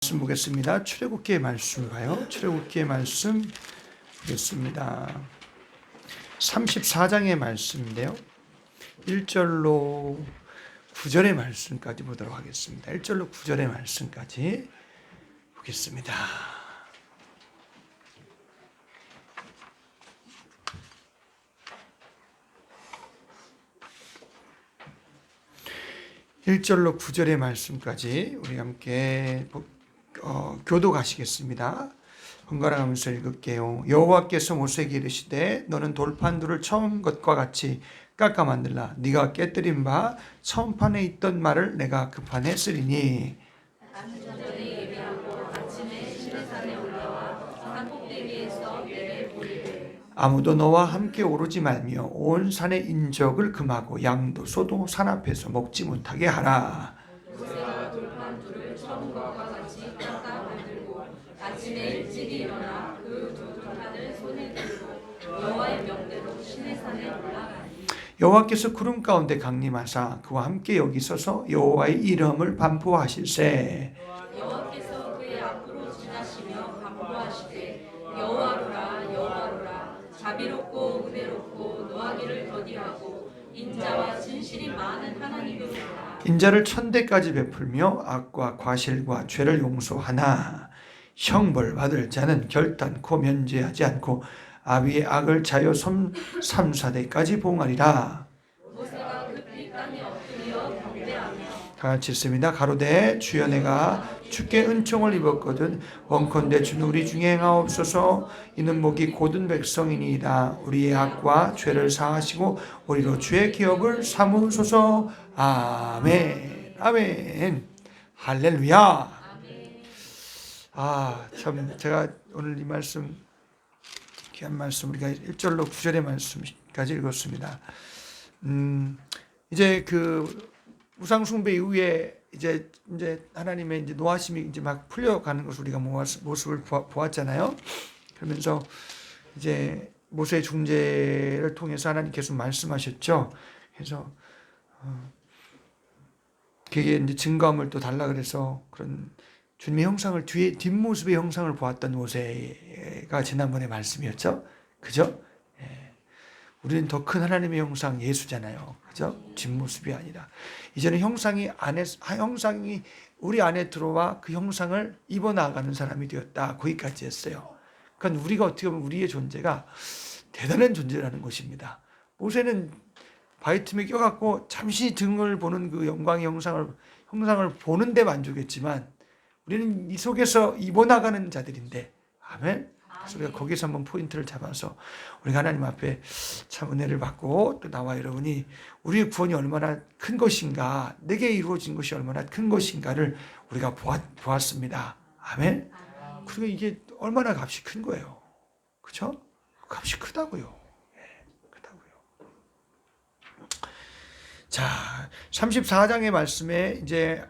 말씀 보겠습니다. 출애굽기의 말씀 봐요. 출애굽기의 말씀 보겠습니다. 34장의 말씀인데요. 1절로 9절의 말씀까지 보도록 하겠습니다. 1절로 9절의 말씀까지 보겠습니다. (1절로 9절의) 말씀까지 우리 함께 교독하시겠습니다. 번갈아 가면서 읽을게요. 여호와께서 모세에게 이르시되 너는 돌판들을 처음 것과 같이 깎아 만들라. 네가 깨뜨린 바 처음 판에 있던 말을 내가 그 판에 쓰리니 아무도 너와 함께 오르지 말며 온 산의 인적을 금하고 양도 소도 산 앞에서 먹지 못하게 하라. 모세가 돌판 둘을 처음과 같이 깎아 만들고 아침에 일찍 일어나 그 두 돌판을 손에 들고 여호와의 명대로 시내산에 올라가니 여호와께서 구름 가운데 강림하사 그와 함께 여기 서서 여호와의 이름을 반포하실세. 여호와께서 그의 앞으로 지나시며 반포하시되 여호와로라 여호와로라 자비롭고 은혜롭고 노하기를 더디하고 인자와 진실이 많은 하나님이로다. 인자를 천대까지 베풀며 악과 과실과 죄를 용서하나 형벌 받을 자는 결단코 면제하지 않고 아비의 악을 자여 3-4대까지 봉하리라. 모세가 급히 땅에 엎드려 경배하며 다 같이 읽습니다. 가로되 주여 내가 주께 은총을 입었거든 원컨대 주는 우리 중에 행하옵소서. 이는 목이 곧은 백성이니이다. 우리의 악과 죄를 사하시고 우리로 주의 기업을 삼으소서. 아멘. 아멘. 할렐루야. 참 제가 오늘 이 말씀 귀한 말씀 우리가 1절로 9절의 말씀까지 읽었습니다. 이제 그 우상 숭배 이후에 이제 하나님의 이제 노하심이 이제 막 풀려가는 것을 우리가 모습을 보았잖아요. 그러면서 이제 모세의 중재를 통해서 하나님 계속 말씀하셨죠. 그래서 그게 이제 증거함을 또 달라 그래서 그런 주님의 형상을 뒷모습의 형상을 보았던 모세가 지난번에 말씀이었죠. 그죠? 우리는 더 큰 하나님의 형상 예수잖아요. 그죠? 뒷모습이 아니라. 이제는 형상이 우리 안에 들어와 그 형상을 입어나가는 사람이 되었다. 거기까지 했어요. 그러니까 우리가 어떻게 보면 우리의 존재가 대단한 존재라는 것입니다. 모세는 바위 틈에 껴갖고 잠시 등을 보는 그 영광의 형상을 보는데 만족했지만 우리는 이 속에서 입어나가는 자들인데, 아멘. 그래서 우리가 거기서 한번 포인트를 잡아서 우리가 하나님 앞에 참 은혜를 받고 또 나와 여러분이 우리의 구원이 얼마나 큰 것인가, 내게 이루어진 것이 얼마나 큰 것인가를 우리가 보았습니다. 아멘. 그리고 이게 얼마나 값이 큰 거예요. 그렇죠? 값이 크다고요. 크다고요. 자, 34장의 말씀에 이제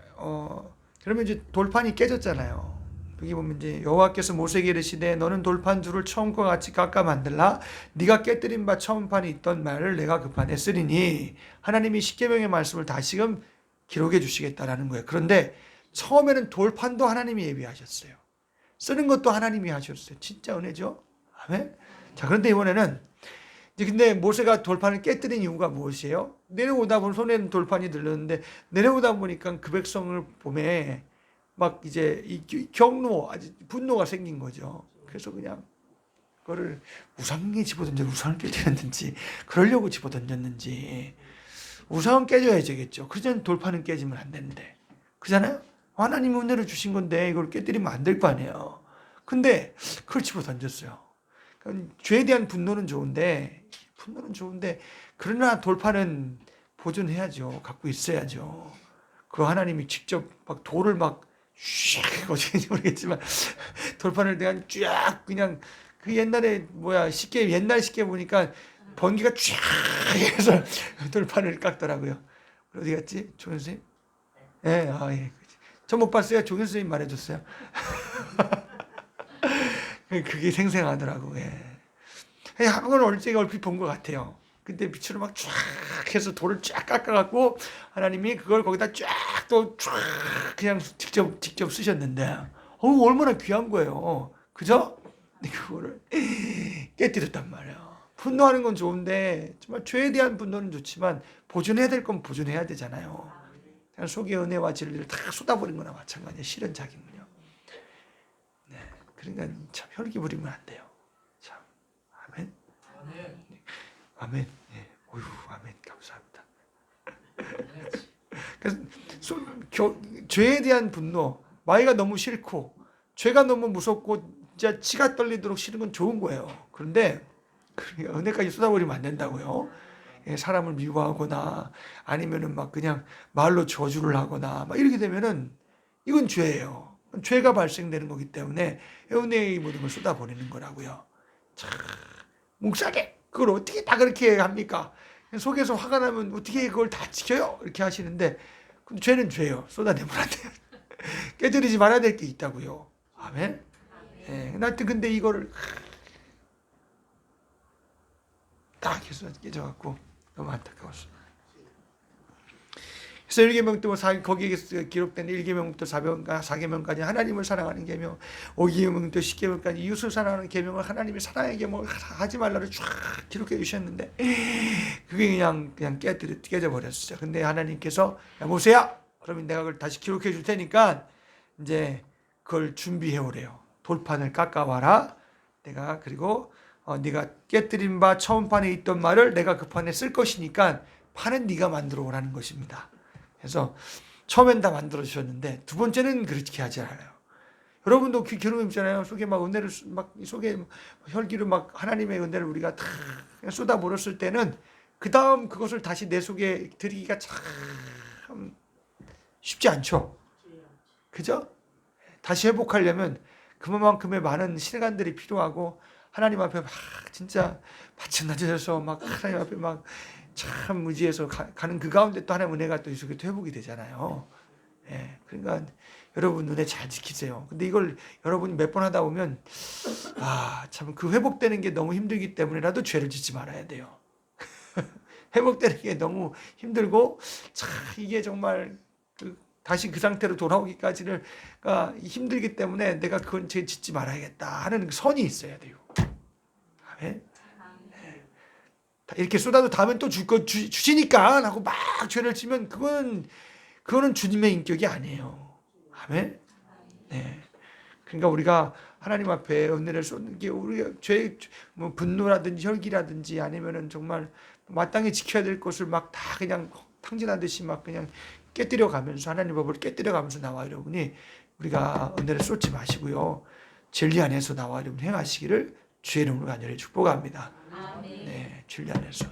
그러면 이제 돌판이 깨졌잖아요. 여기 보면 이제 여호와께서 모세에게 이르시되 너는 돌판 둘을 처음과 같이 깎아 만들라. 네가 깨뜨린 바 처음 판에 있던 말을 내가 그 판에 쓰리니. 하나님이 십계명의 말씀을 다시금 기록해 주시겠다라는 거예요. 그런데 처음에는 돌판도 하나님이 예비하셨어요. 쓰는 것도 하나님이 하셨어요. 진짜 은혜죠. 아멘. 자, 그런데 이번에는 이제 근데 모세가 돌판을 깨뜨린 이유가 무엇이에요? 내려오다 보면 손에는 돌판이 들렸는데 내려오다 보니까 그 백성을 보매 막 이제 이 아주 분노가 생긴 거죠. 그래서 그냥 그거를 우상에 집어던져 우상을 깨뜨렸는지 그러려고 집어던졌는지 우상은 깨져야 되겠죠. 그러면 돌판은 깨지면 안 되는데 그잖아요. 하나님이 은혜를 주신 건데 이걸 깨뜨리면 안 될 거 아니에요. 근데 그걸 집어던졌어요. 그러니까 죄에 대한 분노는 좋은데 그러나 돌판은 보존해야죠. 갖고 있어야죠. 그 하나님이 직접 막 돌을 막 어떻게 모르겠지만 돌판을 그냥 쫙 그냥 그 옛날에 옛날 쉽게 보니까 번개가 쫙 해서 돌판을 깎더라고요. 어디 갔지? 조 선생님? 예, 예. 저 못 봤어요. 조 선생님 말해줬어요. 그게 생생하더라고. 예. 한번 얼핏 본 것 같아요. 근데 밑으로 막 쫙 해서 돌을 쫙 깎아갖고 하나님이 그걸 거기다 쫙 또 쫙 그냥 직접 쓰셨는데 얼마나 귀한 거예요. 그죠? 근데 그거를 깨뜨렸단 말이에요. 분노하는 건 좋은데 정말 죄에 대한 분노는 좋지만 보존해야 될 건 보존해야 되잖아요. 그냥 속의 은혜와 진리를 다 쏟아버린 거나 마찬가지예요. 실은 자기는요. 네, 그러니까 참 혈기 부리면 안 돼요. 참, 아멘. 아멘. 네, 어휴, 아멘. 감사합니다. 그래서 죄에 대한 분노, 마이가 너무 싫고 죄가 너무 무섭고 진짜 치가 떨리도록 싫은 건 좋은 거예요. 그런데 은혜까지 쏟아버리면 안 된다고요. 예, 사람을 미워하거나 아니면은 막 그냥 말로 저주를 하거나 막 이렇게 되면은 이건 죄예요. 죄가 발생되는 거기 때문에 은혜의 모든 걸 쏟아버리는 거라고요. 참 묵사게 그걸 어떻게 다 그렇게 합니까? 속에서 화가 나면 어떻게 그걸 다 지켜요? 이렇게 하시는데 근데 죄는 죄예요. 쏟아내면 안 돼요. 깨뜨리지 말아야 될 게 있다고요. 아멘. 예, 하여튼 근데 이거를 딱 해서 깨져갖고 너무 안타까웠어요. 그래서 1계명도 거기에 기록된 1계명부터 4계명까지 하나님을 사랑하는 계명, 5계명부터 10계명까지 이웃을 사랑하는 계명을 하나님의 사랑의 계명을 하지 말라를 쫙 기록해 주셨는데 그게 그냥 깨져 버렸어요. 근데 하나님께서 야 모세야, 그러면 내가 그걸 다시 기록해 줄 테니까 이제 그걸 준비해 오래요. 돌판을 깎아와라. 내가 그리고 네가 깨뜨린 바 처음 판에 있던 말을 내가 그 판에 쓸 것이니까 판은 네가 만들어 오라는 것입니다. 그래서 처음엔 다 만들어 주셨는데 두 번째는 그렇게 하지 않아요. 여러분도 경험 있잖아요. 속에 막 은혜를 막 속에 혈기로 막 하나님의 은혜를 우리가 다 쏟아 부었을 때는 그 다음 그것을 다시 내 속에 들이기가 참 쉽지 않죠. 그죠? 다시 회복하려면 그만큼의 많은 시간들이 필요하고 하나님 앞에 막 진짜 바짝 낮아져서 막 하나님 앞에 막 참 의지해서 가는 그 가운데 또 하나님의 은혜가 또 속에 또 회복이 되잖아요. 예, 그러니까 여러분 은혜 잘 지키세요. 근데 이걸 여러분이 몇 번 하다 보면 참 그 회복되는 게 너무 힘들기 때문에라도 죄를 짓지 말아야 돼요. 회복되는 게 너무 힘들고 참 이게 정말 다시 그 상태로 돌아오기까지가 힘들기 때문에 내가 그건 죄 짓지 말아야겠다 하는 선이 있어야 돼요. 아멘. 이렇게 쏟아도 다음엔 또 주시니까 하고 막 죄를 지면 그거는 주님의 인격이 아니에요. 아멘. 네. 그러니까 우리가 하나님 앞에 은혜를 쏟는 게 우리가 뭐 분노라든지 혈기라든지 아니면은 정말 마땅히 지켜야 될 것을 막 다 그냥 탕진하듯이 막 그냥 깨뜨려 가면서 하나님 법을 깨뜨려 가면서 나와 여러분이 우리가 은혜를 쏟지 마시고요. 진리 안에서 나와 여러분 행하시기를 주의 이름으로 간절히 축복합니다. 네, 진리 안에서.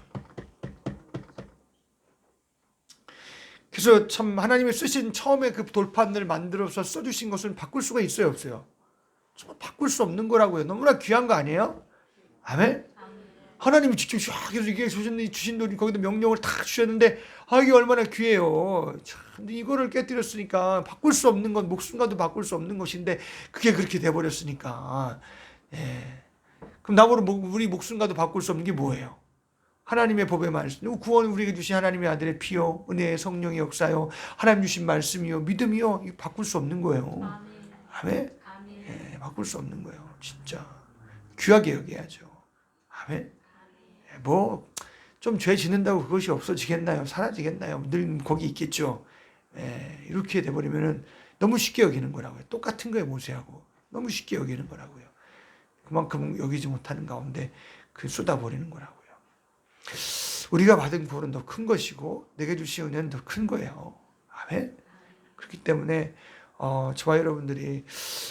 그래서 참 하나님이 쓰신 처음에 그 돌판을 만들어서 써주신 것은 바꿀 수가 있어요, 없어요? 정말 바꿀 수 없는 거라고요. 너무나 귀한 거 아니에요? 아멘? 하나님이 직접 쫙 해서 이게 주신 돈이 거기다 명령을 다 주셨는데 이게 얼마나 귀해요. 참, 근데 이거를 깨뜨렸으니까 바꿀 수 없는 건 목숨과도 바꿀 수 없는 것인데 그게 그렇게 돼버렸으니까 예. 그럼 나보러 우리 목숨과도 바꿀 수 없는 게 뭐예요? 하나님의 법의 말씀, 구원 우리에게 주신 하나님의 아들의 피요, 은혜의 성령의 역사요, 하나님 주신 말씀이요, 믿음이요, 이거 바꿀 수 없는 거예요. 아멘? 예, 바꿀 수 없는 거예요. 진짜 귀하게 여겨야죠. 아멘? 예, 좀 죄 짓는다고 그것이 없어지겠나요? 사라지겠나요? 늘 거기 있겠죠. 예, 이렇게 돼버리면은 너무 쉽게 여기는 거라고요. 똑같은 거에 모세하고 너무 쉽게 여기는 거라고요. 그만큼 여기지 못하는 가운데 쏟아버리는 거라고요. 우리가 받은 구원은 더 큰 것이고 내게 주신 은혜는 더 큰 거예요. 아멘. 그렇기 때문에 저와 여러분들이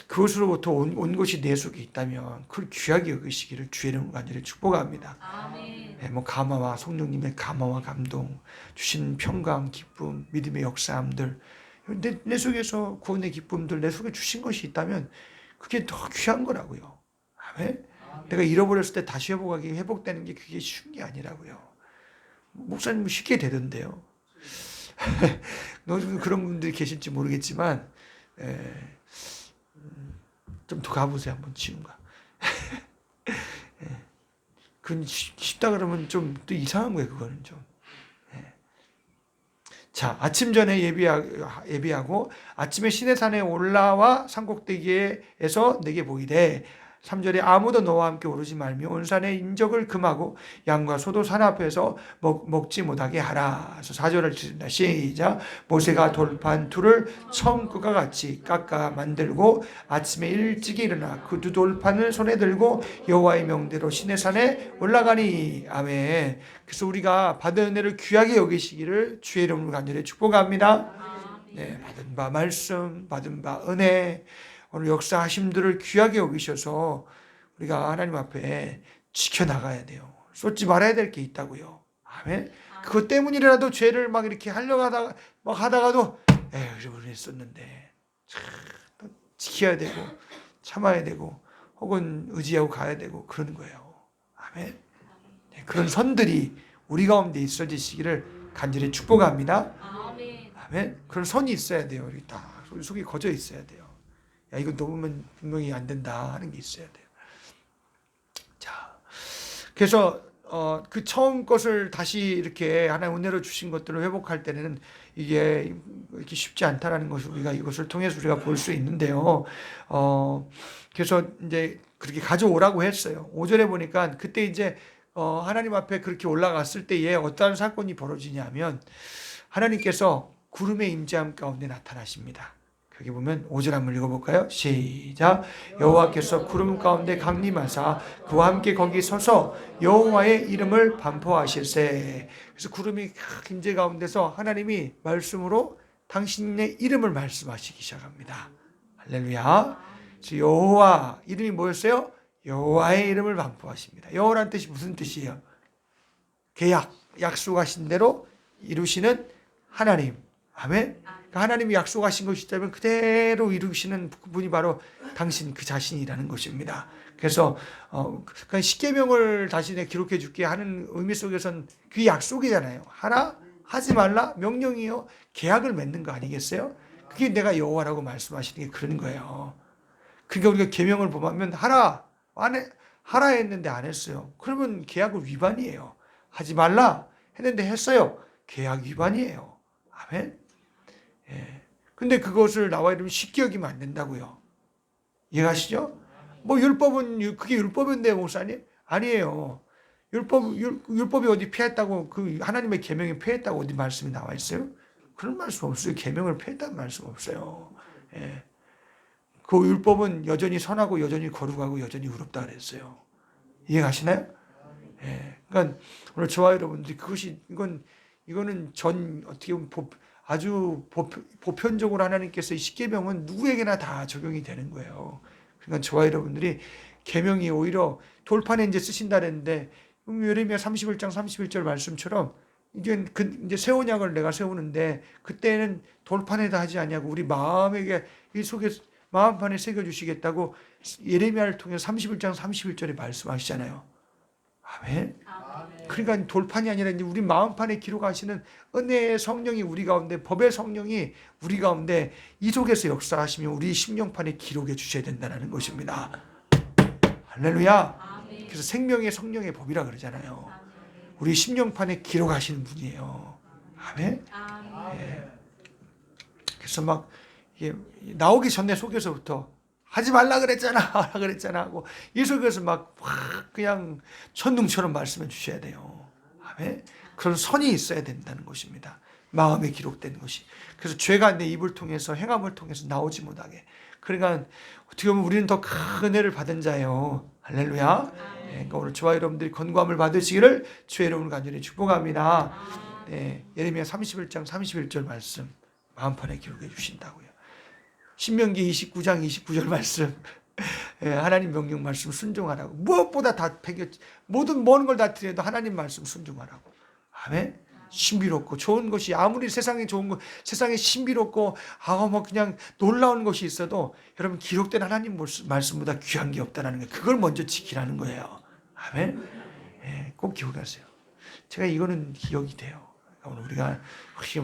그것으로부터 온 것이 내 속에 있다면 그걸 귀하게 여기시기를 주의 이름으로 간절히 축복합니다. 아멘. 네, 감화와 성령님의 감화와 감동, 주신 평강, 기쁨, 믿음의 역사함들, 내 속에서 구원의 기쁨들 내 속에 주신 것이 있다면 그게 더 귀한 거라고요. 아멘. 내가 잃어버렸을 때 다시 회복되는 게 그게 쉬운 게 아니라고요. 목사님 쉽게 되던데요. 그런 분들이 계실지 모르겠지만 좀 더 가보세요. 한번 지금가. 그건 쉽다 그러면 좀 또 이상한 거예요. 그거는 좀. 자, 아침 전에 예비하고 아침에 시내산에 올라와 산꼭대기에서 내게 보이되 3절에 아무도 너와 함께 오르지 말며 온 산의 인적을 금하고 양과 소도 산 앞에서 먹지 못하게 하라. 그래서 4절을 드립니다. 시작. 모세가 돌판 둘을 처음 것과 같이 깎아 만들고 아침에 일찍 일어나 그 두 돌판을 손에 들고 여호와의 명대로 시내산에 올라가니. 아멘. 그래서 우리가 받은 은혜를 귀하게 여기시기를 주의 이름으로 간절히 축복합니다. 네, 받은 바 말씀, 받은 바 은혜, 오늘 역사하심들을 귀하게 여기셔서 우리가 하나님 앞에 지켜나가야 돼요. 쏟지 말아야 될 게 있다고요. 아멘. 그것 때문이라도 죄를 막 이렇게 하려고 하다가도 우리 썼는데 또 지켜야 되고 참아야 되고 혹은 의지하고 가야 되고 그러는 거예요. 아멘. 네, 그런 선들이 우리 가운데 있어지시기를 간절히 축복합니다. 아멘. 그런 선이 있어야 돼요. 우리 다 우리 속에 거저 있어야 돼요. 야, 이거 넘으면 분명히 안 된다 하는 게 있어야 돼요. 자, 그래서 그 처음 것을 다시 이렇게 하나님 은혜로 주신 것들을 회복할 때는 이게 이렇게 쉽지 않다라는 것을 우리가 이것을 통해서 우리가 볼 수 있는데요. 그래서 이제 그렇게 가져오라고 했어요. 5절에 보니까 그때 이제 하나님 앞에 그렇게 올라갔을 때에 어떠한 사건이 벌어지냐면 하나님께서 구름의 임재함 가운데 나타나십니다. 여기 보면 5절 한번 읽어볼까요? 시작. 여호와께서 구름 가운데 강림하사 그와 함께 거기 서서 여호와의 이름을 반포하실세. 그래서 구름이 임재 가운데서 하나님이 말씀으로 당신의 이름을 말씀하시기 시작합니다. 할렐루야. 그래서 여호와 이름이 뭐였어요? 여호와의 이름을 반포하십니다. 여호와라는 뜻이 무슨 뜻이에요? 계약, 약속하신 대로 이루시는 하나님. 아멘. 하나님이 약속하신 것이 있다면 그대로 이루시는 분이 바로 당신 그 자신이라는 것입니다. 그래서 그러니까 십계명을 자신에 기록해 줄게 하는 의미 속에서는 그 약속이잖아요. 하라, 하지 말라, 명령이요, 계약을 맺는 거 아니겠어요? 그게 내가 여호와라고 말씀하시는 게 그런 거예요. 그러니까 우리가 계명을 보면 하라 했는데 안 했어요. 그러면 계약을 위반이에요. 하지 말라 했는데 했어요. 계약 위반이에요. 아멘. 예. 근데 그것을 나와 이러면 쉽게 여기면 안 된다고요. 이해가시죠? 뭐 율법은 그게 율법인데 목사님? 아니에요. 율법이 어디 피했다고 그 하나님의 계명이 피했다고 어디 말씀이 나와 있어요? 그런 말씀 없어요. 계명을 피했다는 말씀 없어요. 예. 그 율법은 여전히 선하고 여전히 거룩하고 여전히 의롭다 그랬어요. 이해가시나요? 예. 그러니까 오늘 저와 여러분들이 그것이 이거는 어떻게 보면 아주 보편적으로 하나님께서 이 십계명은 누구에게나 다 적용이 되는 거예요. 그러니까 저와 여러분들이 계명이 오히려 돌판에 이제 쓰신다 그랬는데 예레미야 31장 31절 말씀처럼 이제 새 언약을 내가 세우는데 그때는 돌판에다 하지 않냐고 우리 마음에게 이 속에 마음판에 새겨 주시겠다고 예레미야를 통해 31장 31절에 말씀하시잖아요. 아멘. 그러니까 돌판이 아니라 이제 우리 마음판에 기록하시는 은혜의 성령이 우리 가운데, 법의 성령이 우리 가운데 이 속에서 역사하시면 우리 심령판에 기록해 주셔야 된다는 것입니다. 할렐루야. 그래서 생명의 성령의 법이라 그러잖아요. 우리 심령판에 기록하시는 분이에요. 아멘. 예. 그래서 막 이게 나오기 전에 속에서부터 하지 말라 그랬잖아, 하라 그랬잖아 하고 이 속에서 막 그냥 천둥처럼 말씀해 주셔야 돼요. 아멘. 그런 선이 있어야 된다는 것입니다. 마음에 기록된 것이. 그래서 죄가 내 입을 통해서 행함을 통해서 나오지 못하게. 그러니까 어떻게 보면 우리는 더 큰 은혜를 받은 자예요. 할렐루야. 네, 그러니까 오늘 저와 여러분들이 건강함을 받으시기를 주의 이름으로 간절히 축복합니다. 네, 예레미야 31장 31절 말씀 마음판에 기록해 주신다고요. 신명기 29장 29절 말씀 하나님 명령 말씀 순종하라고. 무엇보다 다 모든 걸 다 드려도 하나님 말씀 순종하라고. 아멘. 신비롭고 좋은 것이 아무리 세상에 좋은 것, 세상에 신비롭고 뭐 그냥 놀라운 것이 있어도 여러분 기록된 하나님 말씀보다 귀한 게 없다는 거. 그걸 먼저 지키라는 거예요. 아멘. 예, 꼭 기억하세요. 제가 이거는 기억이 돼요. 오늘 우리가 확실히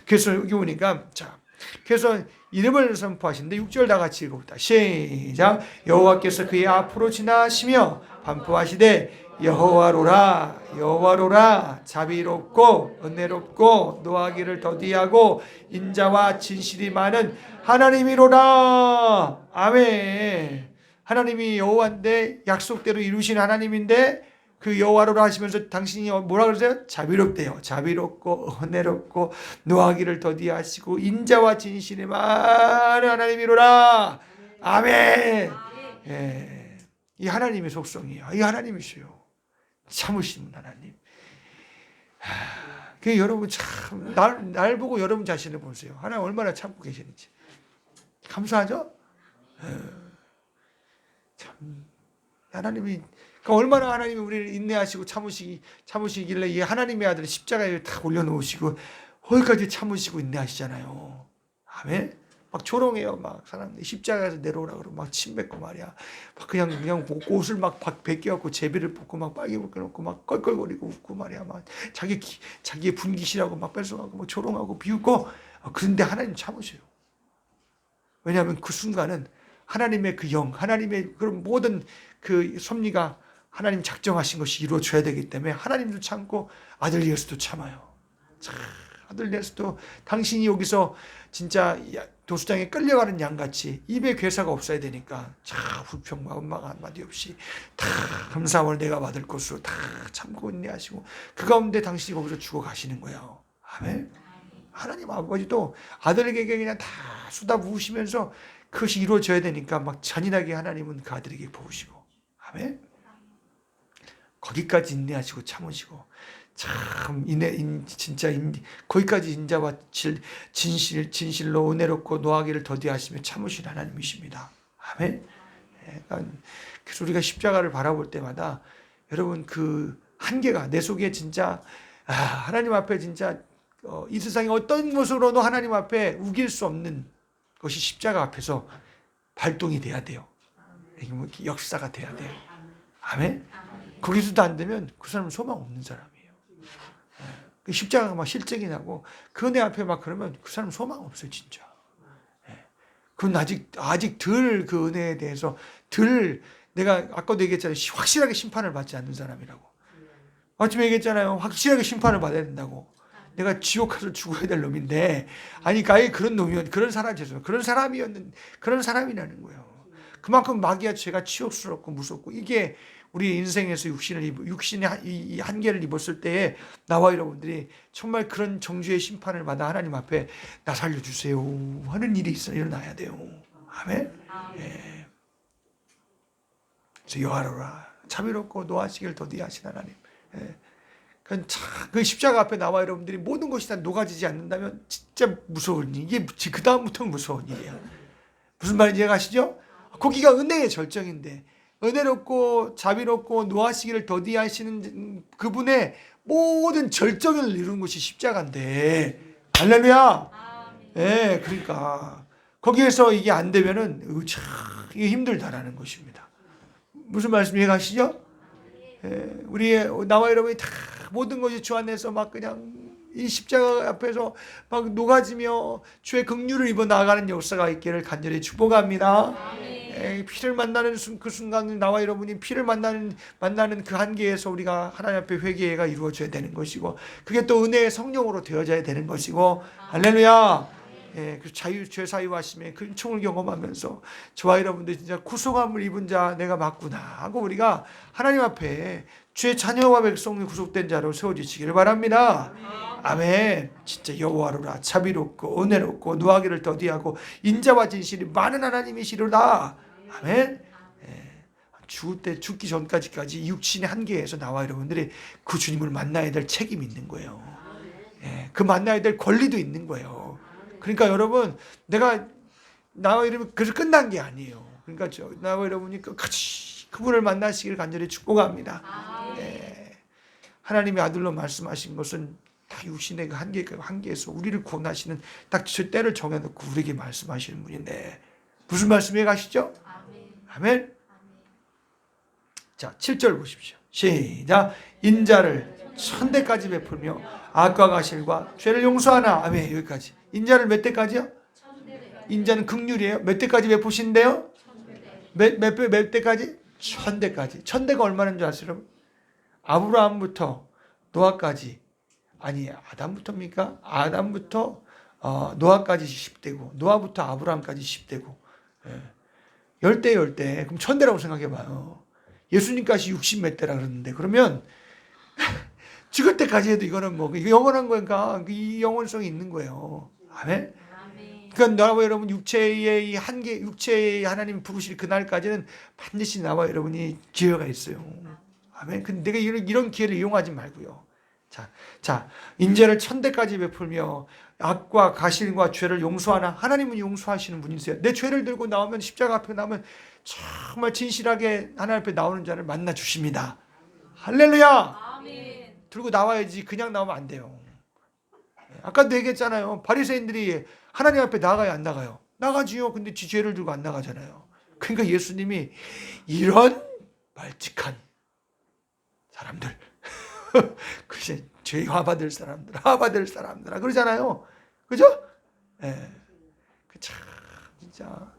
그래서 여기 보니까 자. 그래서 이름을 선포하시는데 6절 다 같이 읽어봅니다. 시작. 여호와께서 그의 앞으로 지나시며 반포하시되 여호와로라 여호와로라 자비롭고 은혜롭고 노하기를 더디하고 인자와 진실이 많은 하나님이로라. 아멘. 하나님이 여호와인데 약속대로 이루신 하나님인데 그 여호와로라 하시면서 당신이 뭐라 그러세요? 자비롭대요. 자비롭고 은혜롭고 노하기를 더디하시고 인자와 진실이 많은 하나님이로라. 아멘. 예. 이 하나님의 속성이에요. 이 하나님이시요. 참으시는 하나님. 그 여러분 참 날 보고 여러분 자신을 보세요. 하나님 얼마나 참고 계시는지. 감사하죠? 참 하나님이 그러니까 얼마나 하나님이 우리를 인내하시고 참으시길래 이 하나님의 아들 십자가에 다 올려놓으시고 거기까지 참으시고 인내하시잖아요. 아멘. 막 조롱해요. 막 사람들이 십자가에서 내려오라 그러고 막 침 뱉고 말이야. 막 그냥 옷을 막 벗겨갖고 제비를 뽑고 막 빨개 벗겨놓고 막 껄껄거리고 웃고 말이야. 막 자기의 분깃이라고 막 뺏어가고 막 조롱하고 비웃고. 그런데 하나님 참으셔요. 왜냐하면 그 순간은 하나님의 그 영, 하나님의 그런 모든 그 섭리가 하나님 작정하신 것이 이루어져야 되기 때문에 하나님도 참고 아들 예수도 참아요. 참, 아들 예수도 당신이 여기서 진짜 도수장에 끌려가는 양같이 입에 괴사가 없어야 되니까 참 불평과 원망 한마디 없이 다 감사함을 내가 받을 것으로 다 참고 인내하시고 그 가운데 당신이 거기서 죽어가시는 거예요. 아멘. 하나님 아버지도 아들에게 그냥 다 쏟아부으시면서 그것이 이루어져야 되니까 막 잔인하게 하나님은 그 아들에게 부으시고 아멘. 거기까지 인내하시고 참으시고 참 진짜 거기까지 인자와 진실로 은혜롭고 노하기를 더디하시며 참으신 하나님이십니다. 아멘. 그래서 우리가 십자가를 바라볼 때마다 여러분 그 한계가 내 속에 진짜 하나님 앞에 진짜 이 세상의 어떤 모습으로도 하나님 앞에 우길 수 없는 것이 십자가 앞에서 발동이 돼야 돼요. 역사가 돼야 돼요. 아멘. 거기서도 안 되면 그 사람은 소망 없는 사람이에요. 십자가가 막 실증이 나고 그 은혜 앞에 막 그러면 그 사람 소망 없어요, 진짜. 그건 아직 덜 그 은혜에 대해서 내가 아까도 얘기했잖아요. 확실하게 심판을 받지 않는 사람이라고. 아침에 얘기했잖아요. 확실하게 심판을 받아야 된다고. 내가 지옥 가서 죽어야 될 놈인데 아니 아예 그런 놈이었 그런 사람이라는 거예요. 그만큼 마귀와 죄가 치욕스럽고 무섭고 이게 우리 인생에서 육신의 이 한계를 입었을 때에 나와 여러분들이 정말 그런 정죄의 심판을 받아 하나님 앞에 나 살려주세요 하는 일이 일어나야 돼요. 아멘. 예. 그래서 여호와로라 자비롭고 노하시기를 더디하신 하나님. 예. 그 십자가 앞에 나와 여러분들이 모든 것이 다 녹아지지 않는다면 진짜 무서운 일. 이게 그 다음부터는 무서운 일이야. 무슨 말인지 이해가시죠? 거기가 은혜의 절정인데 은혜롭고 자비롭고 노하시기를 더디하시는 그분의 모든 절정을 이루는 것이 십자가인데 할렐루야. 예, 그러니까 거기에서 이게 안 되면은 참 이게 힘들다라는 것입니다. 무슨 말씀 이해가시죠? 예, 나와 여러분이 다 모든 것이 주 안에서 막 그냥 이 십자가 앞에서 막 녹아지며 주의 긍휼을 입어 나아가는 역사가 있기를 간절히 축복합니다. 피를 만나는 그 순간 나와 여러분이 피를 만나는 그 한계에서 우리가 하나님 앞에 회개가 이루어져야 되는 것이고 그게 또 은혜의 성령으로 되어져야 되는 것이고 할렐루야. 예, 그 죄 사유하심의 그 은총을 경험하면서 저와 여러분들 진짜 구속함을 입은 자 내가 맞구나 하고 우리가 하나님 앞에 주의 자녀와 백성이 구속된 자로 세워지시기를 바랍니다. 아멘. 진짜 여호와로라 자비롭고 은혜롭고 노하기를 더디하고 인자와 진실이 많은 하나님이시로다. 아멘. 예, 죽기 전까지 육신의 한계에서 나와 여러분들이 그 주님을 만나야 될 책임이 있는 거예요. 예, 그 만나야 될 권리도 있는 거예요. 그러니까 여러분 나와 여러분 그래서 끝난 게 아니에요. 그러니까 나와 여러분이 끝까지 그분을 만나시기를 간절히 축복합니다. 예, 하나님의 아들로 말씀하신 것은 다 육신의 그 한계에서 우리를 구원하시는 딱 저 때를 정해놓고 우리에게 말씀하시는 분인데 무슨 말씀에 가시죠? 아멘. 자, 7절 보십시오. 시작. 인자를 천대까지 베풀며 악과 가실과 죄를 용서하나. 아멘. 여기까지. 인자를 몇 대까지요? 인자는 긍휼이에요. 몇 대까지 베푸신대요? 몇 대까지? 1000대까지. 1000대가 얼마인 줄 아세요, 여러분? 아브라함부터 노아까지, 아니 아담부터입니까? 아담부터 노아까지 10대고 노아부터 아브라함까지 10대고, 예. 10대 10대 그럼 1000대라고 생각해봐요. 예수님까지 60 몇 대라 그러는데, 그러면 죽을 때까지 해도 이거는 뭐 이거 영원한 거니까 이 영원성이 있는 거예요. 아멘. 아멘. 그러니까 나와 여러분 육체의 이 한계, 육체의 하나님 부르실 그날까지는 반드시 나와 여러분이 기회가 있어요. 아멘. 근데 내가 이런 기회를 이용하지 말고요. 자, 인자를 1000대까지 베풀며 악과 가실과 죄를 용서하나, 하나님은 용서하시는 분이세요. 내 죄를 들고 나오면, 십자가 앞에 나오면 정말 진실하게 하나님 앞에 나오는 자를 만나 주십니다. 할렐루야. 아멘. 들고 나와야지 그냥 나오면 안 돼요. 아까도 얘기했잖아요. 바리새인들이 하나님 앞에 나가요, 안 나가요? 나가지요. 근데 지 죄를 들고 안 나가잖아요. 그러니까 예수님이 이런 말찍한 사람들, 그게 죄 화받을 사람들, 화받을 사람들 그러잖아요. 그죠? 예. 참 진짜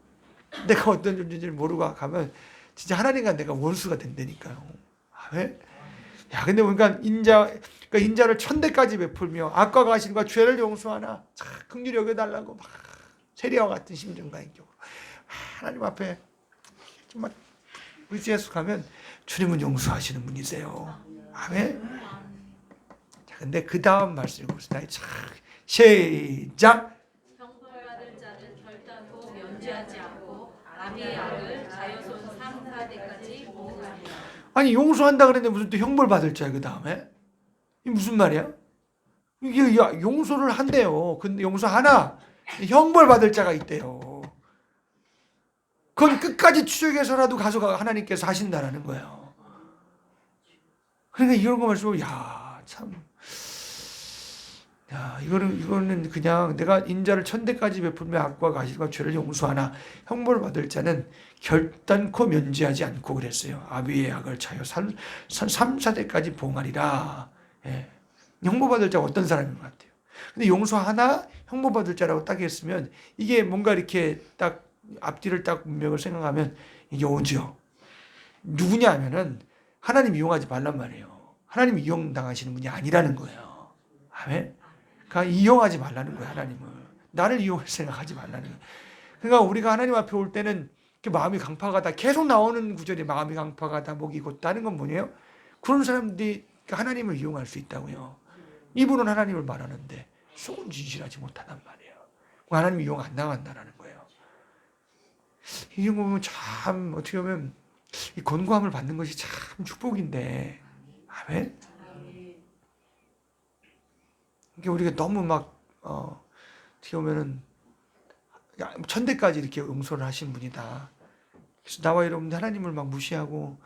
내가 어떤 존재인지 모르고 가면 진짜 하나님과 내가 원수가 된다니까요. 아멘. 야, 근데 그러니까 인자를 1000대까지 베풀며 악과 가실과 죄를 용서하나, 참 긍휼히 여겨달라고 막 세리와 같은 심정과 인격으로 하나님 앞에 정말 의지해서 가면 주님은 용서하시는 분이세요. 아멘. 자, 근데 그 다음 말씀 읽어보세요. 시작. 형벌받을 자는 결단코 면제하지 않고 아비의 악을 자여손 3, 4대까지 보응하리라. 아니 용서한다 그랬는데 무슨 또 형벌 받을 자야 그 다음에? 이게 무슨 말이야? 이게 용서를 한대요. 근데 용서하나 형벌 받을 자가 있대요. 그건 끝까지 추적해서라도 가서 하나님께서 하신다라는 거예요. 그러니까 이런 거 말씀을 이거는 그냥 내가 인자를 1000대까지 베풀며 악과 가실과 죄를 용서하나 형벌을 받을 자는 결단코 면제하지 않고 그랬어요. 아비의 악을 차여 3, 4대까지 보응하리라. 예. 형벌받을 자가 어떤 사람인 것 같아요. 근데 용서하나 형벌받을 자라고 딱 했으면 이게 뭔가 이렇게 딱 앞뒤를 딱 문맥을 생각하면 이게 오죠. 누구냐 하면은 하나님 이용하지 말란 말이에요. 하나님 이용당하시는 분이 아니라는 거예요. 아멘. 그러니까 이용하지 말라는 거예요. 하나님을. 나를 이용할 생각하지 말라는 거예요. 그러니까 우리가 하나님 앞에 올 때는 마음이 강팍하다, 계속 나오는 구절이 마음이 강팍하다, 목이 곧다는 건 뭐예요? 그런 사람들이 하나님을 이용할 수 있다고요. 입으로는 하나님을 말하는데 속은 진실하지 못하단 말이에요. 하나님 이용 안 나간다라는 거예요. 이런 거 보면 참 어떻게 보면 이 권고함을 받는 것이 참 축복인데, 아멘. 그러니까 우리가 너무 막 어떻게 보면은 1000대까지 이렇게 용서를 하신 분이다. 그래서 나와 여러분들 하나님을 막 무시하고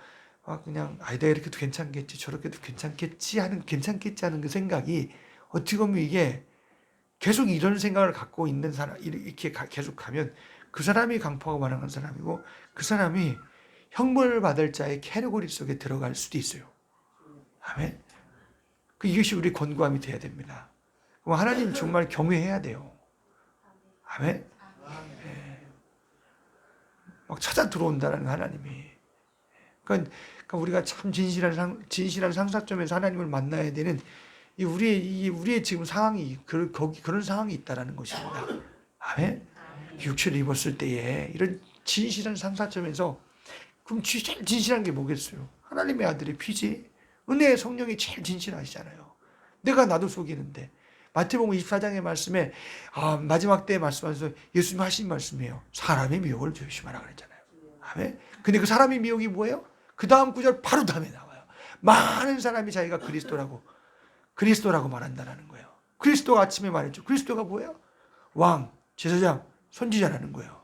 막 그냥 내가 이렇게도 괜찮겠지, 저렇게도 괜찮겠지 하는 그 생각이 어떻게 보면 이게 계속 이런 생각을 갖고 있는 사람, 이렇게 계속 가면 그 사람이 강포하고 반항한 사람이고 그 사람이 형벌 받을 자의 캐러고리 속에 들어갈 수도 있어요. 아멘. 이것이 우리 권고함이 돼야 됩니다. 그럼 하나님 정말 경외해야 돼요. 아멘. 네. 막 찾아 들어온다는 하나님이. 그러니까 우리가 참 진실한 상사점에서 하나님을 만나야 되는 우리의 지금 상황이 그런 상황이 있다라는 것입니다. 아멘. 육체를 입었을 때에 이런 진실한 상사점에서 그럼 제일 진실한 게 뭐겠어요? 하나님의 아들의 피지. 은혜의 성령이 제일 진실하시잖아요. 내가 나도 속이는데. 마태복음 24장의 말씀에 마지막 때에 말씀하셔서 예수님 하신 말씀이에요. 사람의 미혹을 조심하라 그랬잖아요. 아멘. 근데 그 사람의 미혹이 뭐예요? 그 다음 구절 바로 다음에 나와요. 많은 사람이 자기가 그리스도라고 말한다는 거예요. 그리스도가 아침에 말했죠. 그리스도가 뭐예요? 왕, 제사장, 선지자라는 거예요.